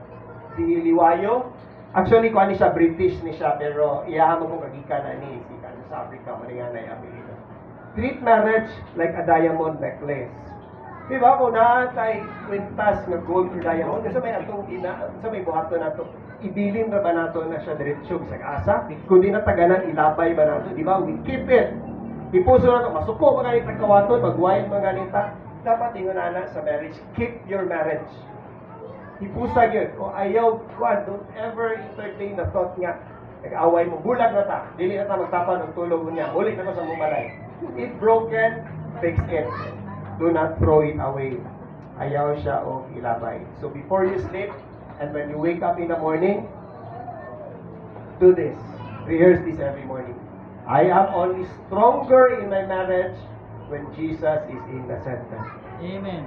S5: Di Liwayo. Actually, kung ano siya, British ni siya, pero iyahan mo kung kagikan na ni sa Africa, maringan na yung treat marriage like a diamond necklace. Diba? Kung naatay kwintas ng gold or diamond, kasi may atong sa may buhato na ito, ibilin na ba nato na siya diretsyo sa asa? Kundi na taganan, ilabay ba nato? Diba? We keep it. Ipuso na ito, masuko mga ganitang kawaton, magwain mga ganita. Dapat ingon na sa marriage, keep your marriage. Ipusa yun. Kung ayaw, don't ever entertain the thought nga, nag-away mo, bulag na ta. Dili na ta magtapan ng tulog niya. Ulit na ko sa mumalay. If broken, fix it. Do not throw it away. Ayaw siya o ilabay. So before you sleep, and when you wake up in the morning, do this. Rehearse this every morning. I am only stronger in my marriage when Jesus is in the center.
S2: Amen.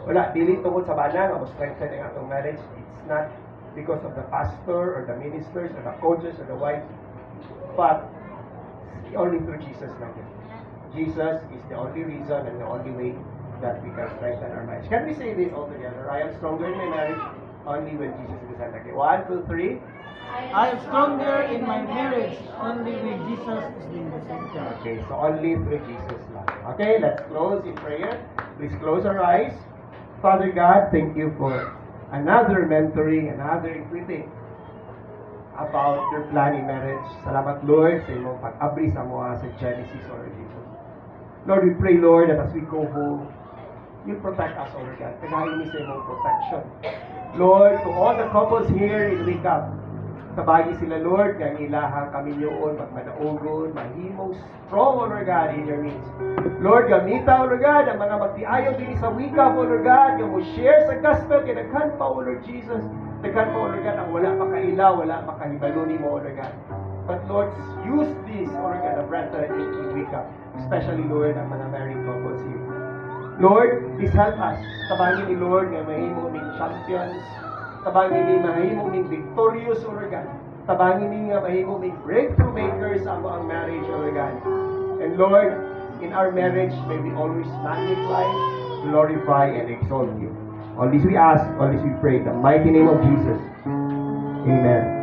S5: Wala, dili tungkol sa bana nga mo-strengthen ang atong marriage. It's not because of the pastor or the ministers or the coaches or the wives, but only through Jesus lang yun. Jesus is the only reason and the only way that we can strengthen our marriage. Can we say this all together? I am stronger in my marriage only when Jesus is the center. Okay, 1, 2, 3.
S2: I am stronger in my marriage only when Jesus is in the center.
S5: Okay, so only through Jesus lang. Okay, let's close in prayer. Please close our eyes. Father God, thank you for another mentoring, another equipping about your plan in marriage. Salamat, Lord, sa imong pag-abri sa mga sa Genesis, Lord Jesus. Lord, we pray, Lord, that as we go home, you protect us, Lord God. Tagayin ni sa imong protection. Lord, to all the couples here in Wake Up, tabagi sila, Lord, nga ilahang kami yun, magmanaugod, mahimong strong, Lord God, in your midst. Lord, gamita, Lord God, ang mga magtiayon din sa Wake Up, Lord God, yung mo share sa gospel, kinaghan pa, Lord Jesus, naghan pa, Lord God, ang wala makailaw, wala makahibaluni mo, Lord God. But Lord, use this, Lord God, a brethren in Wake Up, especially, Lord, ang mga married couples here. Lord, please help us. Tabangin ni Lord, nga mahimo ming champions, tabangin ni mahimo ming victorious, Lord God. Tabangin ni nga mahimo ming breakthrough makers sa ang marriage, Lord God. And Lord, in our marriage, may we always magnify, glorify, and exalt you. All this we ask, all this we pray, in the mighty name of Jesus. Amen.